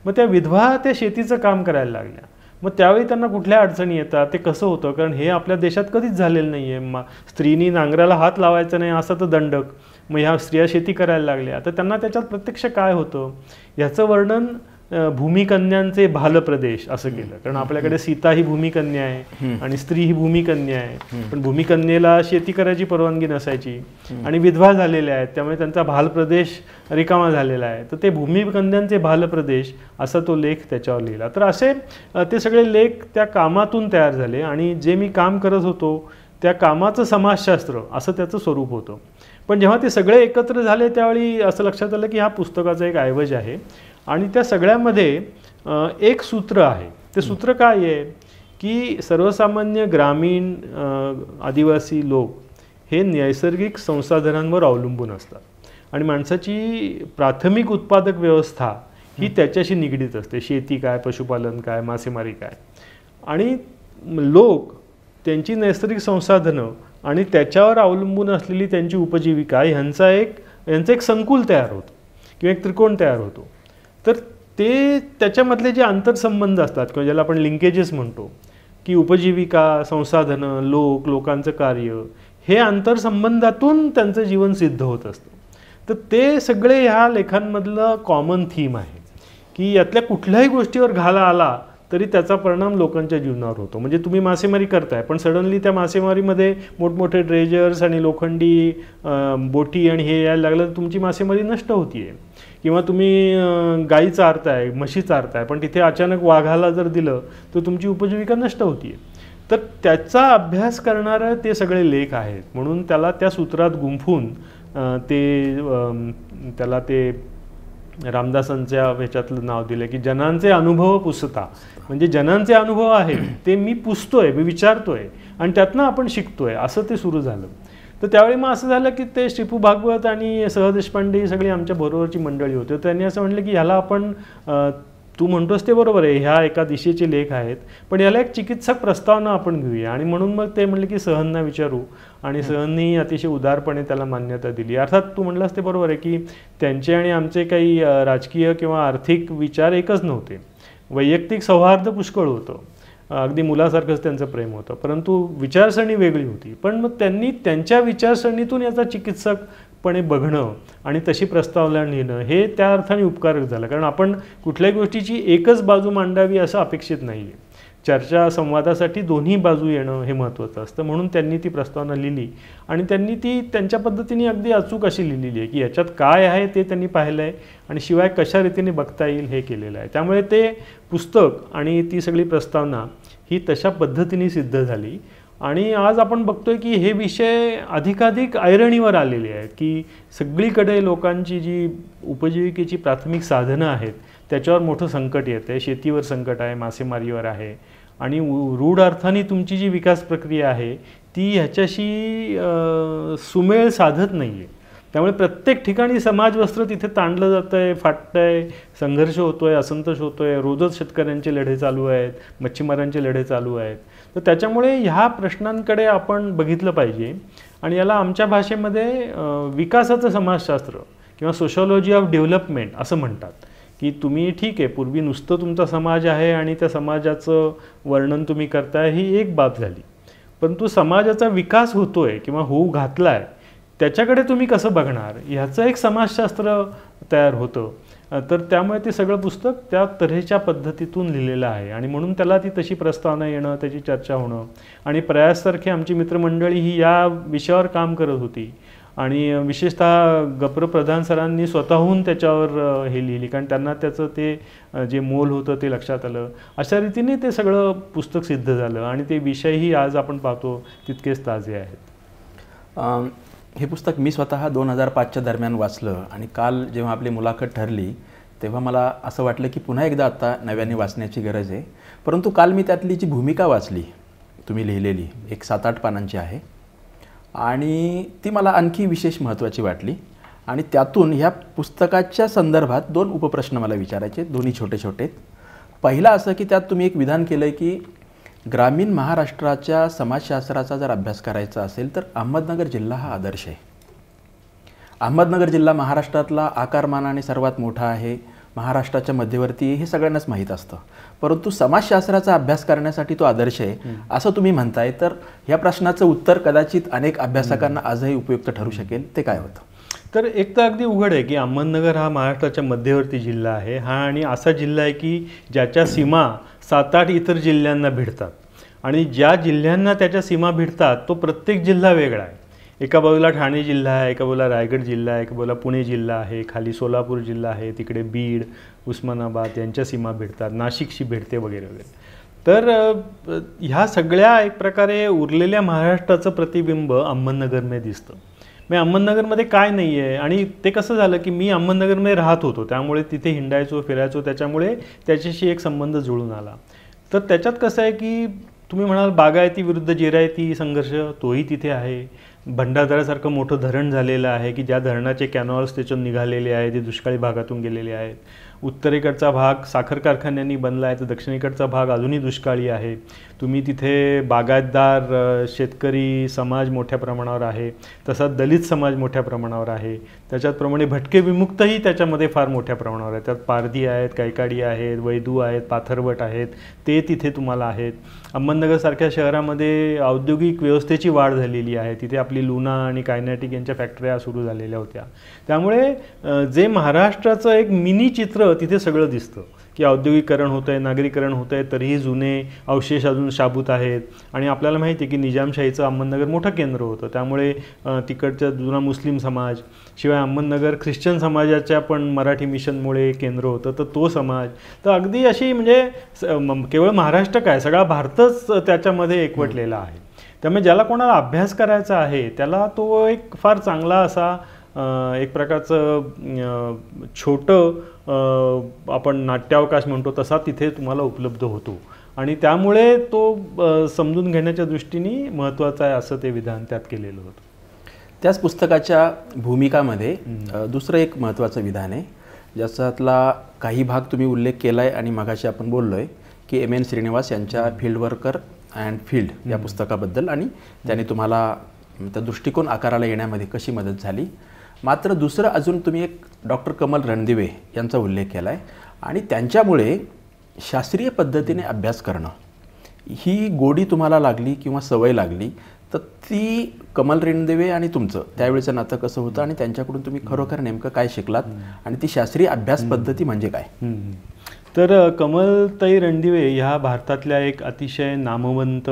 मग त्या विधवा त्या शेतीचं काम करायला लागल्या. मग त्यावेळी त्यांना कुठल्या अडचणी येतात, ते कसं होतं, कारण हे आपल्या देशात कधीच झालेलं नाही आहे. स्त्रीनी नांगराला हात लावायचा नाही असं तर दंडक, मग ह्या स्त्रिया शेती करायला लागल्या, तर त्यांना त्याच्यात प्रत्यक्ष काय होतं ह्याचं वर्णन भूमिकन्यांचे भालप्रदेश असं केलं. कारण आपल्याकडे सीता ही भूमिकन्या आहे आणि स्त्री ही भूमिकन्या आहे, पण भूमिकन्येला शेती करायची परवानगी नसायची आणि विधवा झालेल्या आहेत, त्यामुळे त्यांचा भालप्रदेश रिकामा झालेला आहे. तर ते भूमिकन्यांचे भालप्रदेश असा तो लेख त्याच्यावर लिहिला. तर असे ते सगळे लेख त्या कामातून तयार झाले आणि जे मी काम करत होतो त्या कामाचं समाजशास्त्र असं त्याचं स्वरूप होतं. पण जेव्हा ते सगळे एकत्र झाले त्यावेळी असं लक्षात आलं की हा पुस्तकाचा एक ऐवज आहे आणि त्या सगळ्यामध्ये एक सूत्र आहे. ते सूत्र काय आहे की सर्वसामान्य ग्रामीण आदिवासी लोक हे नैसर्गिक संसाधनांवर अवलंबून असतात आणि माणसाची प्राथमिक उत्पादक व्यवस्था ही त्याच्याशी निगडीत असते. शेती काय, पशुपालन काय, मासेमारी काय, आणि लोक त्यांची नैसर्गिक संसाधनं आणि त्याच्यावर अवलंबून असलेली त्यांची उपजीविका यांचं एक संकुल तयार होतं किंवा एक त्रिकोण तयार होतो. तर ते त्याच्यामधले जे आंतरसंबंध असतात किंवा ज्याला आपण लिंकेजेस म्हणतो की उपजीविका, संसाधनं, लोकांचं कार्य, हे आंतरसंबंधातून त्यांचं जीवन सिद्ध होत असतं. तर ते सगळे ह्या लेखांमधलं कॉमन थीम आहे की यातल्या कुठल्याही गोष्टीवर घाला आला तरी त्याचा परिणाम लोकांच्या जीवनावर होतो. म्हणजे तुम्ही मासेमारी करताय पण सडनली त्या मासेमारीमध्ये मोठमोठे ड्रेजर्स आणि लोखंडी बोटी आणि हे यायला लागलं तर तुमची मासेमारी नष्ट होतीये. किंवा तुम्ही गाई चारताय, म्हशी चारताय, पण तिथे अचानक वाघाला जर दिलं तर तुमची उपजीविका नष्ट होतीये. तर त्याचा अभ्यास करणारे ते सगळे लेख आहेत. म्हणून त्याला त्या सूत्रात गुंफून त्याला ते रामदासांच्या ह्याच्यातलं नाव दिलं की जनांचे अनुभव पुसता. म्हणजे जनांचे अनुभव आहेत ते मी पुसतोय, मी विचारतोय आणि त्यातनं आपण शिकतोय, असं ते सुरू झालं. तर त्यावेळी मग असं झालं की ते श्रीपू भागवत आणि सह देशपांडे ही सगळी आमच्या बरोबरची मंडळी होती. त्यांनी असं म्हणलं की ह्याला आपण, तू म्हणतोस ते बरोबर आहे, ह्या एका दिशेचे लेख आहेत, पण याला एक चिकित्सक प्रस्तावना आपण घेऊया. आणि म्हणून मग ते म्हणले की सहनना विचारू आणि सहननी अतिशय उदारपणे त्याला मान्यता दिली. अर्थात तू म्हणलास ते बरोबर आहे की त्यांचे आणि आमचे काही राजकीय किंवा आर्थिक विचार एकच नव्हते. वैयक्तिक सौहार्द पुष्कळ होतं, अगदी मुलासारखंच त्यांचं प्रेम होतं, परंतु विचारसरणी वेगळी होती. पण मग त्यांनी त्यांच्या विचारसरणीतून याचा चिकित्सकपणे बघणं आणि तशी प्रस्तावना लिहिणं हे त्या अर्थाने उपकारक झालं. कारण आपण कुठल्याही गोष्टीची एकच बाजू मांडावी असं अपेक्षित नाही आहे. चर्चा संवादासाठी दोन्ही बाजू येणं हे महत्त्वाचं असतं. म्हणून त्यांनी ती प्रस्तावना लिहिली आणि त्यांनी ती त्यांच्या पद्धतीने अगदी अचूक अशी लिहिलेली आहे की याच्यात काय आहे ते त्यांनी पाहिलं आहे आणि शिवाय कशा रीतीने बघता येईल हे केलेलं आहे. त्यामुळे ते पुस्तक आणि ती सगळी प्रस्तावना ही तशा पद्धतीने सिद्ध झाली. आणि आज आपण बघतोय की हे विषय अधिकाधिक ऐरणीवर आलेले आहेत की सगळीकडे लोकांची जी उपजीविकेची प्राथमिक साधनं आहेत त्याच्यावर मोठं संकट येतं आहे. शेतीवर संकट आहे, मासेमारीवर आहे आणि रूढ अर्थाने तुमची जी विकास प्रक्रिया आहे ती ह्याच्याशी सुमेळ साधत नाही आहे. त्यामुळे प्रत्येक ठिकाणी समाजवस्त्र तिथे ताणलं जातं आहे, फाटतं आहे, संघर्ष होतो आहे, असंतोष होतो आहे, रोजच शेतकऱ्यांचे लढे चालू आहेत, मच्छीमारांचे लढे चालू आहेत. तर त्याच्यामुळे ह्या प्रश्नांकडे आपण बघितलं पाहिजे आणि याला आमच्या भाषेमध्ये विकासाचं समाजशास्त्र किंवा सोशॉलॉजी ऑफ डेव्हलपमेंट असं म्हणतात की तुम्ही ठीक आहे पूर्वी नुसतं तुमचा समाज आहे आणि त्या समाजाचं वर्णन तुम्ही करताय ही एक बाब झाली, परंतु समाजाचा विकास होतोय किंवा होऊ घातलाय त्याच्याकडे तुम्ही कसं बघणार ह्याचं एक समाजशास्त्र तयार होतं. तर त्यामुळे ते सगळं पुस्तक त्या तऱ्हेच्या पद्धतीतून लिहिलेलं आहे आणि म्हणून त्याला ती तशी प्रस्तावना येणं, त्याची चर्चा होणं आणि प्रयाससारखी आमची मित्रमंडळी ही या विषयावर काम करत होती आणि विशेषतः गप्र प्रधान सरांनी स्वतःहून त्याच्यावर हे लिहिली कारण त्यांना त्याचं ते जे मोल होतं ते लक्षात आलं. अशा रीतीने ते सगळं पुस्तक सिद्ध झालं आणि ते विषयही आज आपण पाहतो तितकेच ताजे आहेत. हे पुस्तक मी स्वतः 2005च्या दरम्यान वाचलं आणि काल जेव्हा आपली मुलाखत ठरली तेव्हा मला असं वाटलं की पुन्हा एकदा आता नव्याने वाचण्याची गरज आहे. परंतु काल मी त्यातली जी भूमिका वाचली तुम्ही लिहिलेली, एक 7-8 पानांची आहे आणि ती मला आणखी विशेष महत्त्वाची वाटली आणि त्यातून ह्या पुस्तकाच्या संदर्भात 2 उपप्रश्न मला विचारायचे, दोन्ही छोटे छोटे. पहिला असं की त्यात तुम्ही एक विधान केलं की ग्रामीण महाराष्ट्राच्या समाजशास्त्राचा जर अभ्यास करायचा असेल तर अहमदनगर जिल्हा हा आदर्श आहे. अहमदनगर जिल्हा महाराष्ट्रातला आकारमानाने सर्वात मोठा आहे, महाराष्ट्राच्या मध्यवर्ती हे सगळ्यांनाच माहीत असतं, परंतु समाजशास्त्राचा अभ्यास करण्यासाठी तो आदर्श आहे असं तुम्ही म्हणताय. तर ह्या प्रश्नाचं उत्तर कदाचित अनेक अभ्यासकांना आजही उपयुक्त ठरू शकेल, ते काय होतं? तर एक तर अगदी उघड आहे की अहमदनगर हा महाराष्ट्राच्या मध्यवर्ती जिल्हा आहे, हा आणि असा जिल्हा आहे की ज्याच्या सीमा 7-8 इतर जिल्ह्यांना भिडतात आणि ज्या जिल्ह्यांना त्याच्या सीमा भिडतात तो प्रत्येक जिल्हा वेगळा आहे. एका बाजूला ठाणे जिल्हा आहे, एका बाजूला रायगड जिल्हा आहे, एका बाजूला पुणे जिल्हा आहे, खाली सोलापूर जिल्हा आहे, तिकडे बीड, उस्मानाबाद यांच्या सीमा भिडतात, नाशिकशी भिडते वगैरे वगैरे. तर ह्या सगळ्या एक प्रकारे उरलेल्या महाराष्ट्राचं प्रतिबिंब अहमदनगरमध्ये दिसतं. मी अहमदनगरमध्ये काय नाही आहे, आणि ते कसं झालं की मी अहमदनगरमध्ये राहत होतो, त्यामुळे तिथे हिंडायचो फिरायचो, त्याच्यामुळे त्याच्याशी एक संबंध जुळून आला. तर त्याच्यात कसं आहे की तुम्ही म्हणाल बागायती विरुद्ध जिरायती संघर्ष तोही तिथे आहे. भंडारदऱ्यासारखं मोठं धरण झालेलं आहे की ज्या धरणाचे कॅनॉल्स त्याच्यातून निघालेले आहेत, ते दुष्काळी भागातून गेलेले आहेत. उत्तरेकडचा भाग साखर कारखान्यांनी बनला आहे, तर दक्षिणेकडचा भाग अजूनही दुष्काळी आहे. तुम्ही तिथे बागायतदार शेतकरी समाज मोठ्या प्रमाणावर आहे, तसा दलित समाज मोठ्या प्रमाणावर आहे. त्याच्याचप्रमाणे भटके विमुक्तही त्याच्यामध्ये फार मोठ्या प्रमाणावर आहेत. त्यात पारधी आहेत, कैकाडी आहेत, वैदू आहेत, पाथरवट आहेत, ते तिथे तुम्हाला आहेत. अहमदनगरसारख्या शहरामध्ये औद्योगिक व्यवस्थेची वाढ झालेली आहे. तिथे आपली लुना आणि कायनेटिक यांच्या फॅक्टऱ्या सुरू झालेल्या होत्या. त्यामुळे जे महाराष्ट्राचं एक मिनी चित्र तिथे सगळं दिसतं की औद्योगिकरण होतं आहे, नागरीकरण होतं आहे, तरीही जुने अवशेष अजून शाबूत आहेत. आणि आपल्याला माहिती आहे की निजामशाहीचं अहमदनगर मोठं केंद्र होतं, त्यामुळे तिकडचा जुना मुस्लिम समाज, शिवाय अहमदनगर ख्रिश्चन समाजाच्या पण मराठी मिशनमुळे केंद्र होतं, तर तो समाज, तर अगदी अशी म्हणजे केवळ महाराष्ट्र काय सगळा भारतच त्याच्यामध्ये एकवटलेला आहे. त्यामुळे ज्याला कोणाला अभ्यास करायचा आहे त्याला तो एक फार चांगला असा एक प्रकारचं छोटं आपण नाट्यावकाश म्हणतो तसा तिथे तुम्हाला उपलब्ध होतो, आणि त्यामुळे तो समजून घेण्याच्या दृष्टीने महत्त्वाचा आहे असं ते विधान त्यात केलेलं होतं. त्याच पुस्तकाच्या भूमिकामध्ये दुसरं एक महत्त्वाचं विधान आहे, ज्याच्यातला काही भाग तुम्ही उल्लेख केला आहे आणि मगाशी आपण बोललो आहे की M.N. श्रीनिवास यांच्या फील्ड वर्कर अँड फील्ड या पुस्तकाबद्दल, आणि त्याने तुम्हाला त्या दृष्टिकोन आकाराला येण्यामध्ये कशी मदत झाली. मात्र दुसरं अजून तुम्ही एक डॉक्टर कमल रणदिवे यांचा उल्लेख केला आहे, आणि त्यांच्यामुळे शास्त्रीय पद्धतीने अभ्यास करणं ही गोडी तुम्हाला लागली किंवा सवय लागली, तर ती कमल रणदिवे आणि तुमचं त्यावेळेचं नातं कसं होतं, आणि त्यांच्याकडून तुम्ही खरोखर नेमकं काय शिकलात, आणि ती शास्त्रीय अभ्यास पद्धती म्हणजे काय? तर कमलताई रणदिवे ह्या भारतातल्या एक अतिशय नामवंत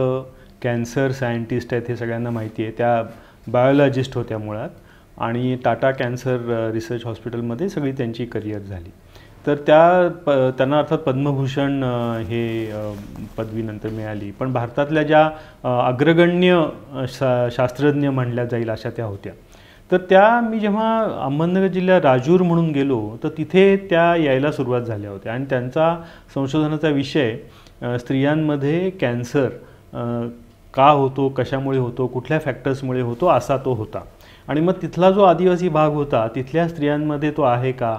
कॅन्सर सायंटिस्ट आहेत, हे सगळ्यांना माहिती आहे. त्या बायोलॉजिस्ट होत्या मुळात, आणि टाटा कॅन्सर रिसर्च हॉस्पिटलमध्ये सगळी त्यांची करिअर झाली. तर त्यांना अर्थात पद्मभूषण हे पदवीनंतर मिळाली, पण भारतातल्या ज्या अग्रगण्य शास्त्रज्ञ म्हणल्या जाईल अशा त्या होत्या. तर त्या मी जेव्हा अहमदनगर जिल्ह्यात राजूर म्हणून गेलो तर तिथे त्या यायला सुरुवात झाल्या होत्या, आणि त्यांचा संशोधनाचा विषय स्त्रियांमध्ये कॅन्सर का होतो, कशामुळे होतो, कुठल्या फॅक्टर्समुळे होतो असा तो होता. आणि मग तिथला जो आदिवासी भाग होता तिथल्या स्त्रियांमध्ये तो आहे का,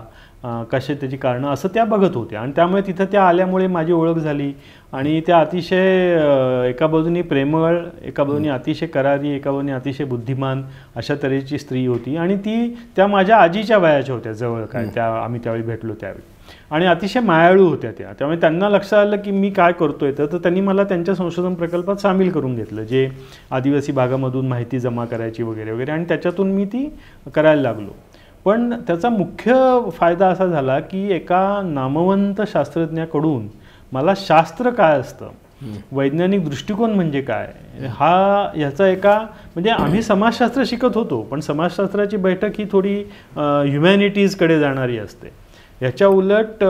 कशा त्याची कारणं असं त्या बघत होत्या. आणि त्यामुळे तिथं त्या आल्यामुळे माझी ओळख झाली, आणि त्या अतिशय एका बाजूनी प्रेमळ, एका बाजूनी अतिशय करारी, एका बाजूनी अतिशय बुद्धिमान अशा तऱ्हेची स्त्री होती. आणि त्या माझ्या आजीच्या वयाच्या होत्या जवळ काय, त्या आम्ही त्यावेळी भेटलो त्यावेळी, आणि अतिशय मायाळू होत्या त्या. त्यामुळे त्यांना लक्षात आलं की मी काय करतोय, तर त्यांनी मला त्यांच्या संशोधन प्रकल्पात सामील करून घेतलं, जे आदिवासी भागामधून माहिती जमा करायची वगैरे वगैरे, आणि त्याच्यातून मी ती करायला लागलो. पण त्याचा मुख्य फायदा असा झाला की एका नामवंत शास्त्रज्ञाकडून मला शास्त्र काय असतं, वैज्ञानिक दृष्टिकोन म्हणजे काय, ह्याचा एका म्हणजे आम्ही समाजशास्त्र शिकत होतो, पण समाजशास्त्राची बैठक ही थोडी ह्युमॅनिटीजकडे जाणारी असते. ह्याच्या उलट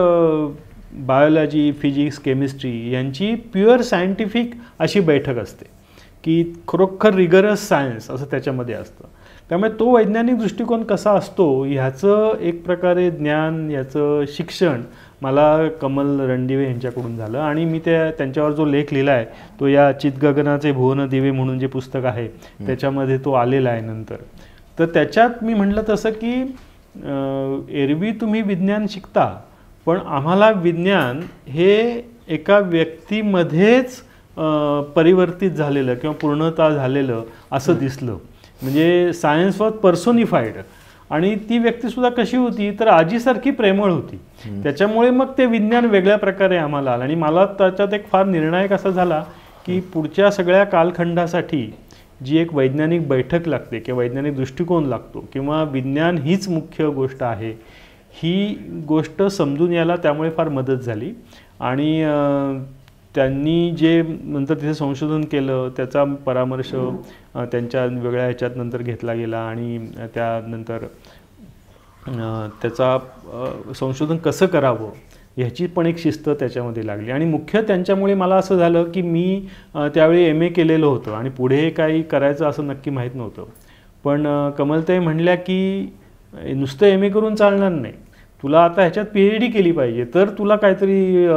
बायोलॉजी, फिजिक्स, केमिस्ट्री यांची प्युअर सायंटिफिक अशी बैठक असते की खरोखर रिगरस सायन्स असं त्याच्यामध्ये असतं. त्यामुळे तो वैज्ञानिक दृष्टिकोन कसा असतो ह्याचं एक प्रकारे ज्ञान, याचं शिक्षण मला कमल रणदिवे यांच्याकडून झालं. आणि मी त्यांच्यावर जो लेख लिहिला आहे तो या चितगगनाचे भुवन दिवे म्हणून जे पुस्तक आहे त्याच्यामध्ये तो आलेला आहे नंतर. तर त्याच्यात मी म्हटलं तसं की एरवी तुम्ही विज्ञान शिकता, पण आम्हाला विज्ञान हे एका व्यक्तीमध्येच परिवर्तित झालेलं किंवा पूर्णता झालेलं असं दिसलं. म्हणजे सायन्स वॉज पर्सोनिफाईड, आणि ती व्यक्तीसुद्धा कशी होती तर आजीसारखी प्रेमळ होती. त्याच्यामुळे मग ते विज्ञान वेगळ्या प्रकारे आम्हाला आलं. आणि मला त्याच्यात एक फार निर्णायक असा झाला की पुढच्या सगळ्या कालखंडासाठी जी एक वैज्ञानिक बैठक लागते किंवा वैज्ञानिक दृष्टिकोन लागतो किंवा विज्ञान हीच मुख्य गोष्ट आहे, ही गोष्ट समजून यायला त्यामुळे फार मदत झाली. आणि त्यांनी जे नंतर तिथे संशोधन केलं त्याचा परामर्श त्यांच्या वेगळ्या ह्याच्यात नंतर घेतला गेला आणि त्यानंतर त्याचा संशोधन कसं करावं ह्याची पण एक शिस्त त्याच्यामध्ये लागली. आणि मुख्य त्यांच्यामुळे मला असं झालं की मी त्यावेळी MA केलेलं होतं आणि पुढे काही करायचं असं नक्की माहीत नव्हतं. पण कमलताई म्हणल्या की नुसतं MA करून चालणार नाही, तुला आता ह्याच्यात PhD केली पाहिजे तर तुला काहीतरी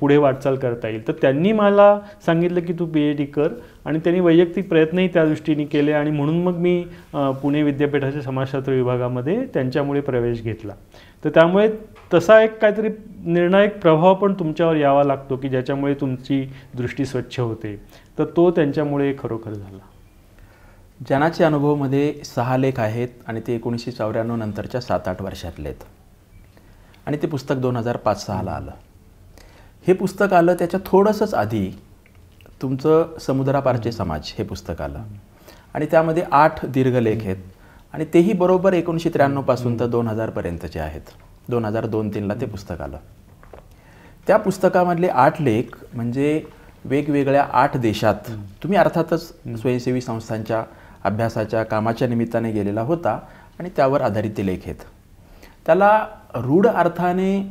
पुढे वाटचाल करता येईल. तर त्यांनी मला सांगितलं की तू PhD कर आणि त्यांनी वैयक्तिक प्रयत्नही त्या दृष्टीने केले आणि म्हणून मग मी पुणे विद्यापीठाच्या समाजशास्त्र विभागामध्ये त्यांच्यामुळे प्रवेश घेतला. तर त्यामुळे तसा एक काहीतरी निर्णायक प्रभाव पण तुमच्यावर यावा लागतो की ज्याच्यामुळे तुमची दृष्टी स्वच्छ होते. तर तो त्यांच्यामुळे खरोखर झाला. जनाचे अनुभवमध्ये 6 लेख आहेत आणि ते 1994 नंतरच्या 7-8 वर्षातले आहेत आणि ते पुस्तक 2005-06 आलं. हे पुस्तक आलं त्याच्या थोडंसंच आधी तुमचं समुद्रापारचे समाज हे पुस्तक आलं आणि त्यामध्ये 8 दीर्घ लेख आहेत आणि तेही बरोबर 1993 पासून तर 2000 पर्यंतचे आहेत. 2002-03ला ते पुस्तक आलं. त्या पुस्तकामधले 8 लेख म्हणजे वेगवेगळ्या 8 देशात तुम्ही अर्थातच स्वयंसेवी संस्थांच्या अभ्यासाच्या कामाच्या निमित्ताने गेलेला होता आणि त्यावर आधारित ते लेख आहेत. त्याला रूढ अर्थाने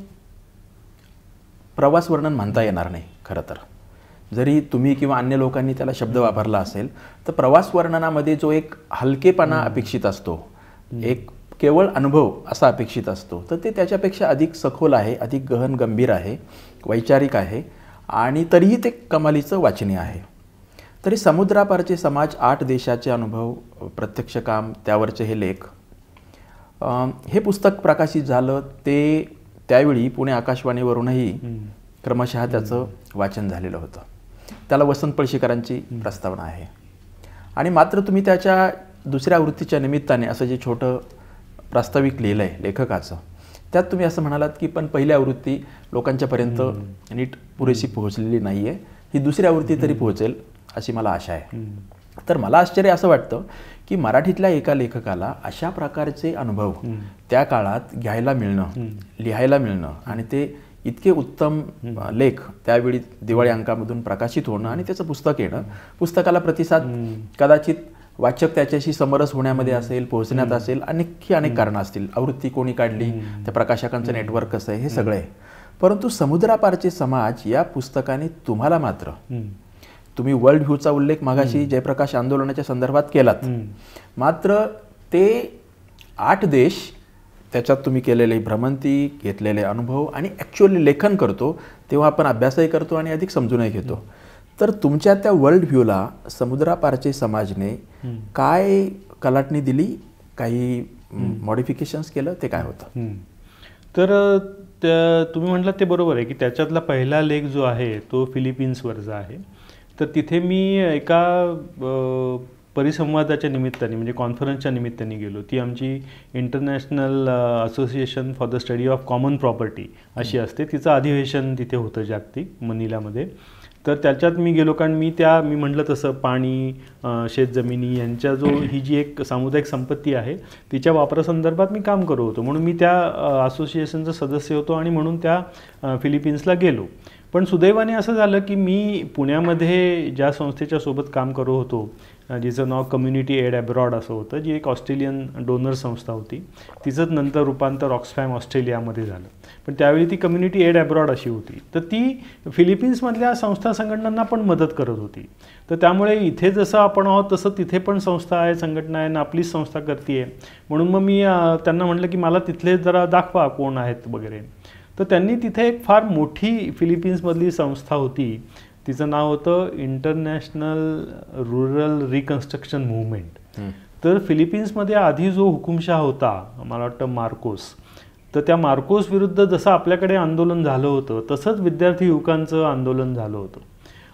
प्रवास वर्णन म्हणता येणार नाही खरं तर. जरी तुम्ही किंवा अन्य लोकांनी त्याला शब्द वापरला असेल तर प्रवास वर्णनामध्ये जो एक हलकेपणा अपेक्षित असतो, एक केवळ अनुभव असा अपेक्षित असतो, तर ते त्याच्यापेक्षा अधिक सखोल आहे, अधिक गहन गंभीर आहे, वैचारिक आहे आणि तरीही ते कमालीचं वाचनीय आहे. तरी समुद्रापारचे समाज 8 देशाचे अनुभव, प्रत्यक्ष काम, त्यावरचे हे लेख, हे पुस्तक प्रकाशित झालं ते त्यावेळी पुणे आकाशवाणीवरूनही क्रमशः त्याचं वाचन झालेलं होतं. त्याला वसंत पळशीकरांची प्रस्तावना आहे आणि मात्र तुम्ही त्याच्या दुसऱ्या आवृत्तीच्या निमित्ताने असं जे छोटं प्रास्ताविक लिहिलं आहे लेखकाचं, त्यात तुम्ही असं म्हणालात की पण पहिली आवृत्ती लोकांच्यापर्यंत नीट पुरेशी पोहोचलेली नाही आहे, ही दुसरी आवृत्ती तरी पोहोचेल अशी मला आशा आहे. तर मला आश्चर्य असं वाटतं की मराठीतल्या एका लेखकाला अशा प्रकारचे अनुभव त्या काळात घ्यायला मिळणं, लिहायला मिळणं आणि ते इतके उत्तम लेख त्यावेळी दिवाळी अंकामधून प्रकाशित होणं आणि त्याचं पुस्तक येणं, पुस्तकाला प्रतिसाद कदाचित वाचक त्याच्याशी समरस होण्यामध्ये असेल, पोहोचण्यात असेल, अनेक कारणं असतील. आवृत्ती कोणी काढली, त्या प्रकाशकांचं नेटवर्क कसं आहे, हे सगळं आहे. परंतु समुद्रापारचे समाज या पुस्तकाने तुम्हाला मात्र, तुम्ही वर्ल्ड व्ह्यूचा उल्लेख मागाशी जयप्रकाश आंदोलनाच्या संदर्भात केलात, मात्र ते 8 देश, त्याच्यात तुम्ही केलेले भ्रमंती, घेतलेले अनुभव आणि ॲक्च्युअली लेखन करतो तेव्हा आपण अभ्यासही करतो आणि अधिक समजूनही घेतो. तर तुमच्या त्या वर्ल्ड व्ह्यूला समुद्रापारचे समाजने काय कलाटणी दिली, काही मॉडिफिकेशन्स केलं, ते काय होतं? तर तुम्ही म्हटलं ते बरोबर आहे की त्याच्यातला पहिला लेख जो आहे तो फिलिपिन्सवरचा आहे. तर तिथे मी एका परिसंवादाच्या निमित्ताने म्हणजे कॉन्फरन्सच्या निमित्ताने गेलो. ती आमची international association for the study of common property अशी असते, तिचं अधिवेशन तिथे होतं जागतिक मनिलामध्ये. तर त्याच्यात मी गेलो कारण मी म्हटलं तसं पाणी, शेतजमिनी यांच्या ही जी एक सामुदायिक संपत्ती आहे तिच्या वापरासंदर्भात मी काम करत होतो, म्हणून मी त्या असोसिएशनचा सदस्य होतो आणि म्हणून त्या फिलिपिन्सला गेलो. पण सुदैवाने असं झालं की मी पुण्यामध्ये ज्या संस्थेच्या सोबत काम करत होतो, जिचं नाव कम्युनिटी एड अब्रॉड असं होतं, जी एक ऑस्ट्रेलियन डोनर संस्था होती, तिचंच नंतर रूपांतर ऑक्सफॅम ऑस्ट्रेलियामध्ये झालं. पण त्यावेळी ती कम्युनिटी एड अब्रॉड अशी होती. तर ती फिलिपिन्समधल्या संस्था संघटनांना पण मदत करत होती. तर त्यामुळे इथे जसं आपण आहोत तसं तिथे पण संस्था आहे, संघटना आहे, आपलीच संस्था करते आहे. म्हणून मग मी त्यांना म्हटलं की मला तिथले जरा दाखवा कोण आहेत वगैरे. तर त्यांनी तिथे एक फार मोठी फिलिपिन्समधली संस्था होती, तिचं नाव होतं इंटरनॅशनल रुरल रिकन्स्ट्रक्शन मूव्हमेंट. तर फिलिपिन्समध्ये आधी जो हुकुमशाह होता, मला वाटतं मार्कोस, तर त्या मार्कोस विरुद्ध जसं आपल्याकडे आंदोलन झालं होतं तसंच विद्यार्थी युवकांचं आंदोलन झालं होतं.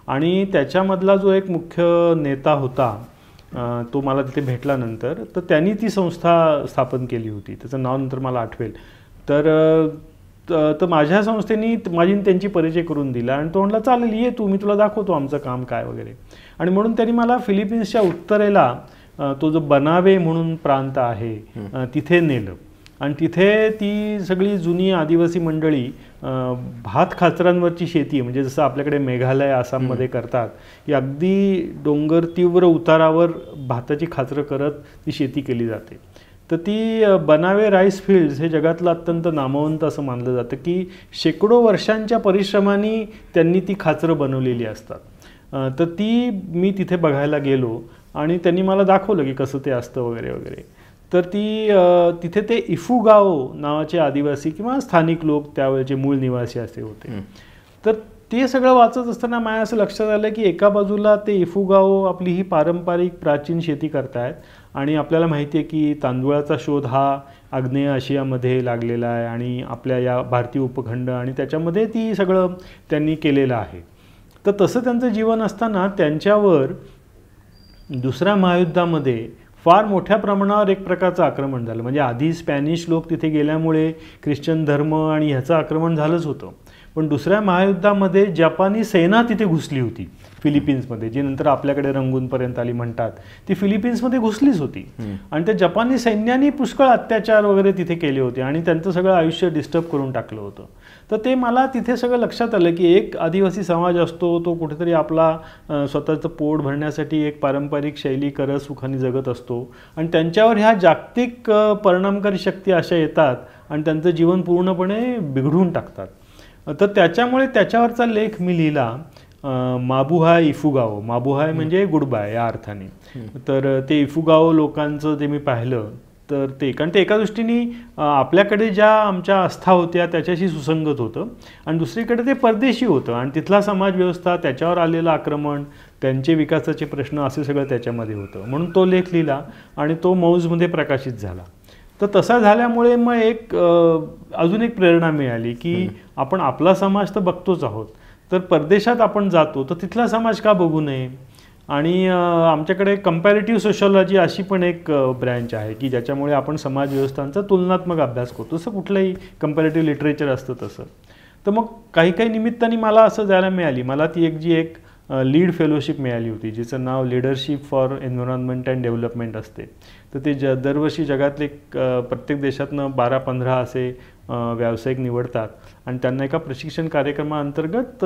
आणि त्याच्यामधला जो एक मुख्य नेता होता तो मला तिथे भेटला नंतर, तर त्यांनी ती संस्था स्थापन केली होती, त्याचं नाव नंतर मला आठवेल. तर तर माझ्या संस्थेने माझी त्यांची परिचय करून दिला आणि तो म्हटला चालेल ये तू, मी तुला दाखवतो आमचं काम काय वगैरे. आणि म्हणून त्यांनी मला फिलिपिन्सच्या उत्तरेला तो जो बनावे म्हणून प्रांत आहे तिथे नेलं. आणि तिथे ती सगळी जुनी आदिवासी मंडळी भात खाचरांवरची शेती, म्हणजे जसं आपल्याकडे मेघालय आसाममध्ये करतात की अगदी डोंगर तीव्र उतारावर भाताची खाचरं करत ती शेती केली जाते. तर ती बनावे राईस फील्ड्स हे जगातलं अत्यंत नामवंत असं मानलं जातं की शेकडो वर्षांच्या परिश्रमाने त्यांनी ती खाचरं बनवलेली असतात. तर ती मी तिथे बघायला गेलो आणि त्यांनी मला दाखवलं की कसं ते असतं वगैरे वगैरे. तर तिथे ते इफुगाओ नावाचे आदिवासी किंवा स्थानिक लोक त्यावेळेचे मूळ निवासी असे होते. तर ते सगळं वाचत असताना माझ्या असं लक्षात आलं की एका बाजूला ते इफुगाओ आपली ही पारंपरिक प्राचीन शेती करतायत आणि आपल्याला माहिती आहे की तांदूळाचा शोध हा आग्नेय आशियामध्ये लागलेला आहे आणि आपल्या या भारतीय उपखंड आणि त्याच्यामध्ये ती सगळं त्यांनी केलेलं आहे. तर तसं त्यांचं जीवन असताना त्यांच्यावर दुसऱ्या महायुद्धामध्ये फार मोठ्या प्रमाणावर एक प्रकारचं आक्रमण झालं. म्हणजे आधी स्पॅनिश लोक तिथे गेल्यामुळे ख्रिश्चन धर्म आणि ह्याचं आक्रमण झालंच होतं, पण दुसऱ्या महायुद्धामध्ये जपानी सेना तिथे घुसली होती फिलिपिन्समध्ये, जी नंतर आपल्याकडे रंगूनपर्यंत आली म्हणतात. ती फिलिपिन्समध्ये घुसलीच होती आणि त्या जपानी सैन्याने पुष्कळ अत्याचार वगैरे तिथे केले होते आणि त्यांचं सगळं आयुष्य डिस्टर्ब करून टाकलं होतं. तर ते मला तिथे सगळं लक्षात आलं की एक आदिवासी समाज असतो तो कुठेतरी आपला स्वतःचं पोट भरण्यासाठी एक पारंपरिक शैली करत सुखाने जगत असतो आणि त्यांच्यावर ह्या जागतिक परिणामकारी शक्ती अशा येतात आणि त्यांचं जीवन पूर्णपणे बिघडून टाकतात. तर त्याच्यामुळे त्याच्यावरचा लेख मी लिहिला, माबुहाय इफुगाओ. माबुहाय म्हणजे गुड बाय या अर्थाने. तर ते इफुगाओ लोकांचं ते मी पाहिलं तर ते, कारण ते एका दृष्टीने आपल्याकडे ज्या आमच्या आस्था होत्या त्याच्याशी सुसंगत होतं आणि दुसरीकडे ते परदेशी होतं आणि तिथला समाज व्यवस्था, त्याच्यावर आलेलं आक्रमण, त्यांचे विकासाचे प्रश्न असे सगळं त्याच्यामध्ये होतं. म्हणून तो लेख लिहिला आणि तो मौजमध्ये प्रकाशित झाला. तर तसा झाल्यामुळे मग एक अजून एक प्रेरणा मिळाली की आपण आपला समाज तर बघतोच आहोत, तर परदेशात आपण जातो तर तिथला समाज का बघू नये. आणि आमच्याकडे कंपॅरेटिव्ह सोशॉलॉजी अशी पण एक ब्रँच आहे की ज्याच्यामुळे आपण समाज व्यवस्थांचा तुलनात्मक अभ्यास करतो, जसं कुठलंही कंपॅरेटिव्ह लिटरेचर असतं तसं. तर मग काही निमित्ताने मला असं जायला मिळाली. मला ती एक लीड फेलोशिप मिळाली होती जिचं नाव leadership for environment and development असते. तर ते दरवर्षी जगातले प्रत्येक देशातनं 12-15 असे व्यावसायिक निवडतात आणि त्यांना एका प्रशिक्षण कार्यक्रमाअंतर्गत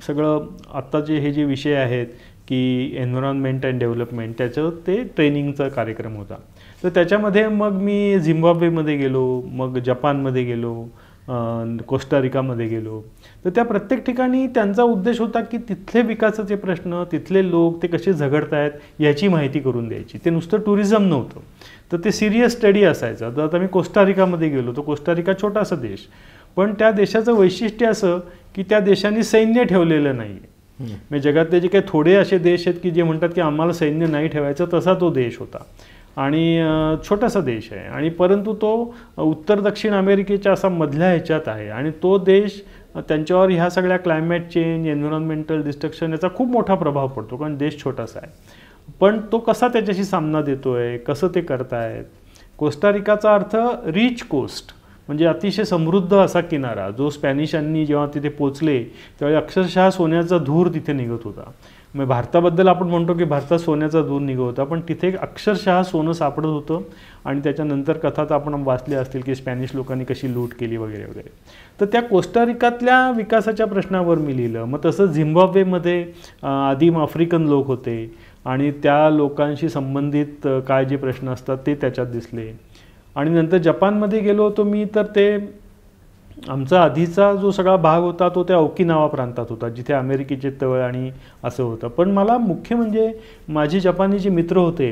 सगळं आत्ताचे हे जे विषय आहेत की एन्व्हायरमेंट अँड डेव्हलपमेंट त्याचं ते ट्रेनिंगचा कार्यक्रम होता. तर त्याच्यामध्ये मग मी झिम्बाब्वेमध्ये गेलो, मग जपानमध्ये गेलो, कोस्टारिकामध्ये गेलो. तर त्या प्रत्येक ठिकाणी त्यांचा उद्देश होता की तिथले विकासाचे प्रश्न, तिथले लोक ते कसे झगडतायत याची माहिती करून द्यायची. ते नुसतं टुरिझम नव्हतं, तर ते सिरियस स्टडी असायचा. तर आता मी कोस्टारिकामध्ये गेलो, तर कोस्टारिका छोटासा देश, पण त्या देशाचं वैशिष्ट्य असं की त्या देशाने सैन्य ठेवलेलं नाही आहे. म्हणजे जगातले जे काही थोडे असे देश आहेत की जे म्हणतात की आम्हाला सैन्य नाही ठेवायचं, तसा तो देश होता आणि छोटासा देश आहे आणि परंतु तो उत्तर दक्षिण अमेरिकेच्या असा मधल्या ह्याच्यात आहे आणि तो देश त्यांच्यावर ह्या सगळ्या क्लायमेट चेंज, एन्व्हायरमेंटल डिस्ट्रक्शन याचा खूप मोठा प्रभाव पडतो, कारण देश छोटासा आहे. पण तो कसा त्याच्याशी सामना देतोय, कसं ते करतायत. कोस्टारिकाचा अर्थ रिच कोस्ट, म्हणजे अतिशय समृद्ध असा किनारा, जो स्पॅनिशांनी जेव्हा तिथे पोचले त्यावेळी अक्षरशः सोन्याचा धूर तिथे निघत होता. मग भारताबद्दल आपण म्हणतो की भारतात सोन्याचा धूर निघत होता, पण तिथे अक्षरशः सोनं सापडत होतं आणि त्याच्यानंतर कथा तर आपण वाचल्या असतील की स्पॅनिश लोकांनी कशी लूट केली वगैरे वगैरे. तर त्या कोस्टारिकातल्या विकासाच्या प्रश्नावर मी लिहिलं. मग तसंच झिम्बाब्वेमध्ये आदिम आफ्रिकन लोक होते आणि त्या लोकांशी संबंधित काय जे प्रश्न असतात ते त्याच्यात दिसले. आणि नंतर जपानमध्ये गेलो होतो मी, तर ते आमचा आधीचा जो सगळा भाग होता तो त्या ओकिनावा प्रांतात होता, जिथे अमेरिकेचे तळ आणि असं होतं. पण मला मुख्य म्हणजे माझे जपानी जे मित्र होते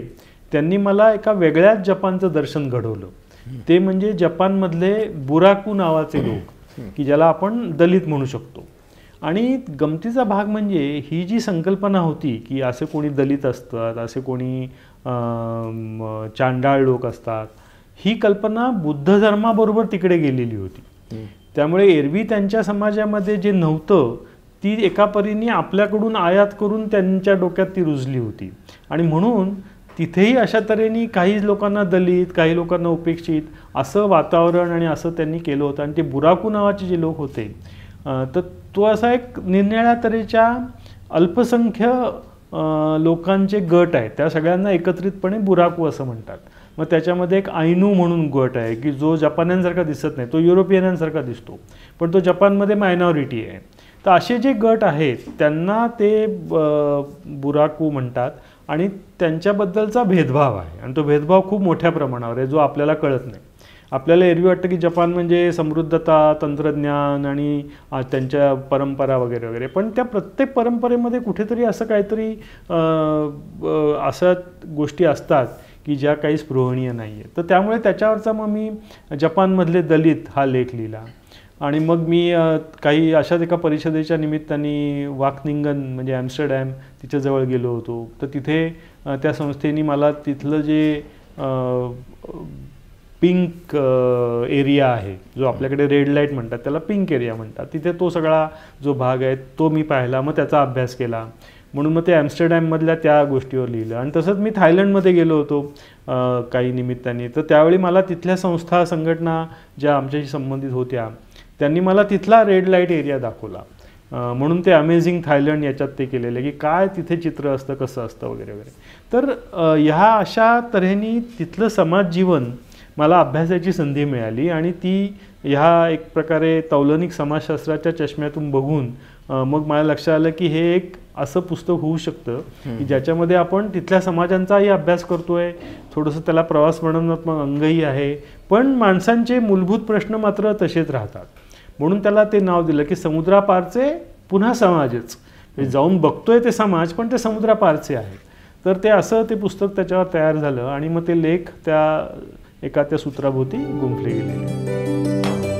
त्यांनी मला एका वेगळ्याच जपानचं दर्शन घडवलं. ते म्हणजे जपानमधले बुराकू नावाचे लोक, की ज्याला आपण दलित म्हणू शकतो. आणि गमतीचा भाग म्हणजे ही जी संकल्पना होती की असे कोणी दलित असतात, असे कोणी चांडाळ लोक असतात, ही कल्पना बुद्ध धर्माबरोबर तिकडे गेलेली होती. त्यामुळे एरवी त्यांच्या समाजामध्ये जे नव्हतं ती एका परीने आपल्याकडून आयात करून त्यांच्या डोक्यात ती रुजली होती आणि म्हणून तिथेही अशा तऱ्हेने काही लोकांना दलित, काही लोकांना उपेक्षित असं वातावरण आणि असं त्यांनी केलं होतं. आणि ते बुराकू नावाचे जे लोक होते, तर तो असा एक निरनिराळ्या तऱ्हेच्या अल्पसंख्य लोकांचे गट आहेत, त्या सगळ्यांना एकत्रितपणे बुराकू असं म्हणतात. मग त्याच्यामध्ये एक आयनू म्हणून गट आहे की जो जपान्यांसारखा दिसत नाही, तो युरोपियनांसारखा दिसतो, पण तो जपानमध्ये मायनॉरिटी आहे. तर असे जे गट आहेत त्यांना ते बुराकू म्हणतात आणि त्यांच्याबद्दलचा भेदभाव आहे. आणि तो भेदभाव खूप मोठ्या प्रमाणावर आहे, जो आपल्याला कळत नाही. आपल्याला एरवी वाटतं की जपान म्हणजे समृद्धता, तंत्रज्ञान आणि त्यांच्या परंपरा वगैरे वगैरे, पण त्या प्रत्येक परंपरेमध्ये कुठेतरी असं काहीतरी अशा गोष्टी असतात की ज्या काही स्पृहणीय नाही आहेत. तर त्यामुळे त्याच्यावरचा मग मी जपानमधले दलित हा लेख लिहिला. आणि मग मी काही अशाच एका परिषदेच्या निमित्ताने वाकनिंगन म्हणजे ॲम्स्टरडॅम तिच्याजवळ गेलो होतो. तर तिथे त्या संस्थेने मला तिथलं जे पिंक एरिया आहे, जो आपल्याकडे रेड लाईट म्हणतात त्याला पिंक एरिया म्हणतात, तिथे तो सगळा जो भाग आहे तो मी पाहिला, मग त्याचा अभ्यास केला. म्हणून मग ते ॲम्स्टरडॅममधल्या त्या गोष्टीवर लिहिलं. आणि तसंच मी थायलंडमध्ये गेलो होतो काही निमित्ताने. तर त्यावेळी मला तिथल्या संस्था, संघटना ज्या आमच्याशी संबंधित होत्या त्यांनी मला तिथला रेड लाईट एरिया दाखवला. म्हणून ते अमेझिंग थायलंड याच्यात ते केलेलं की काय तिथे चित्र असतं, कसं असतं वगैरे वगैरे. तर ह्या अशा तऱ्हेने तिथलं समाज जीवन मला अभ्यासाची संधी मिळाली. आणि ती ह्या एक प्रकारे तौलनिक समाजशास्त्राच्या चष्म्यातून बघून मग मला लक्षात आलं की हे एक असं पुस्तक होऊ शकतं की ज्याच्यामध्ये आपण तिथल्या समाजांचाही अभ्यास करतोय, थोडंसं त्याला प्रवास वर्णनात्मक अंगही आहे, पण माणसांचे मूलभूत प्रश्न मात्र तसेच राहतात. म्हणून त्याला ते नाव दिलं की समुद्रापारचे पुन्हा समाजच. जाऊन बघतोय ते समाज, पण ते समुद्रापारचे आहेत. तर ते असं ते पुस्तक त्याच्यावर तयार झालं आणि मग ते लेख त्या एका त्या सूत्राभोवती गुंफले गेले.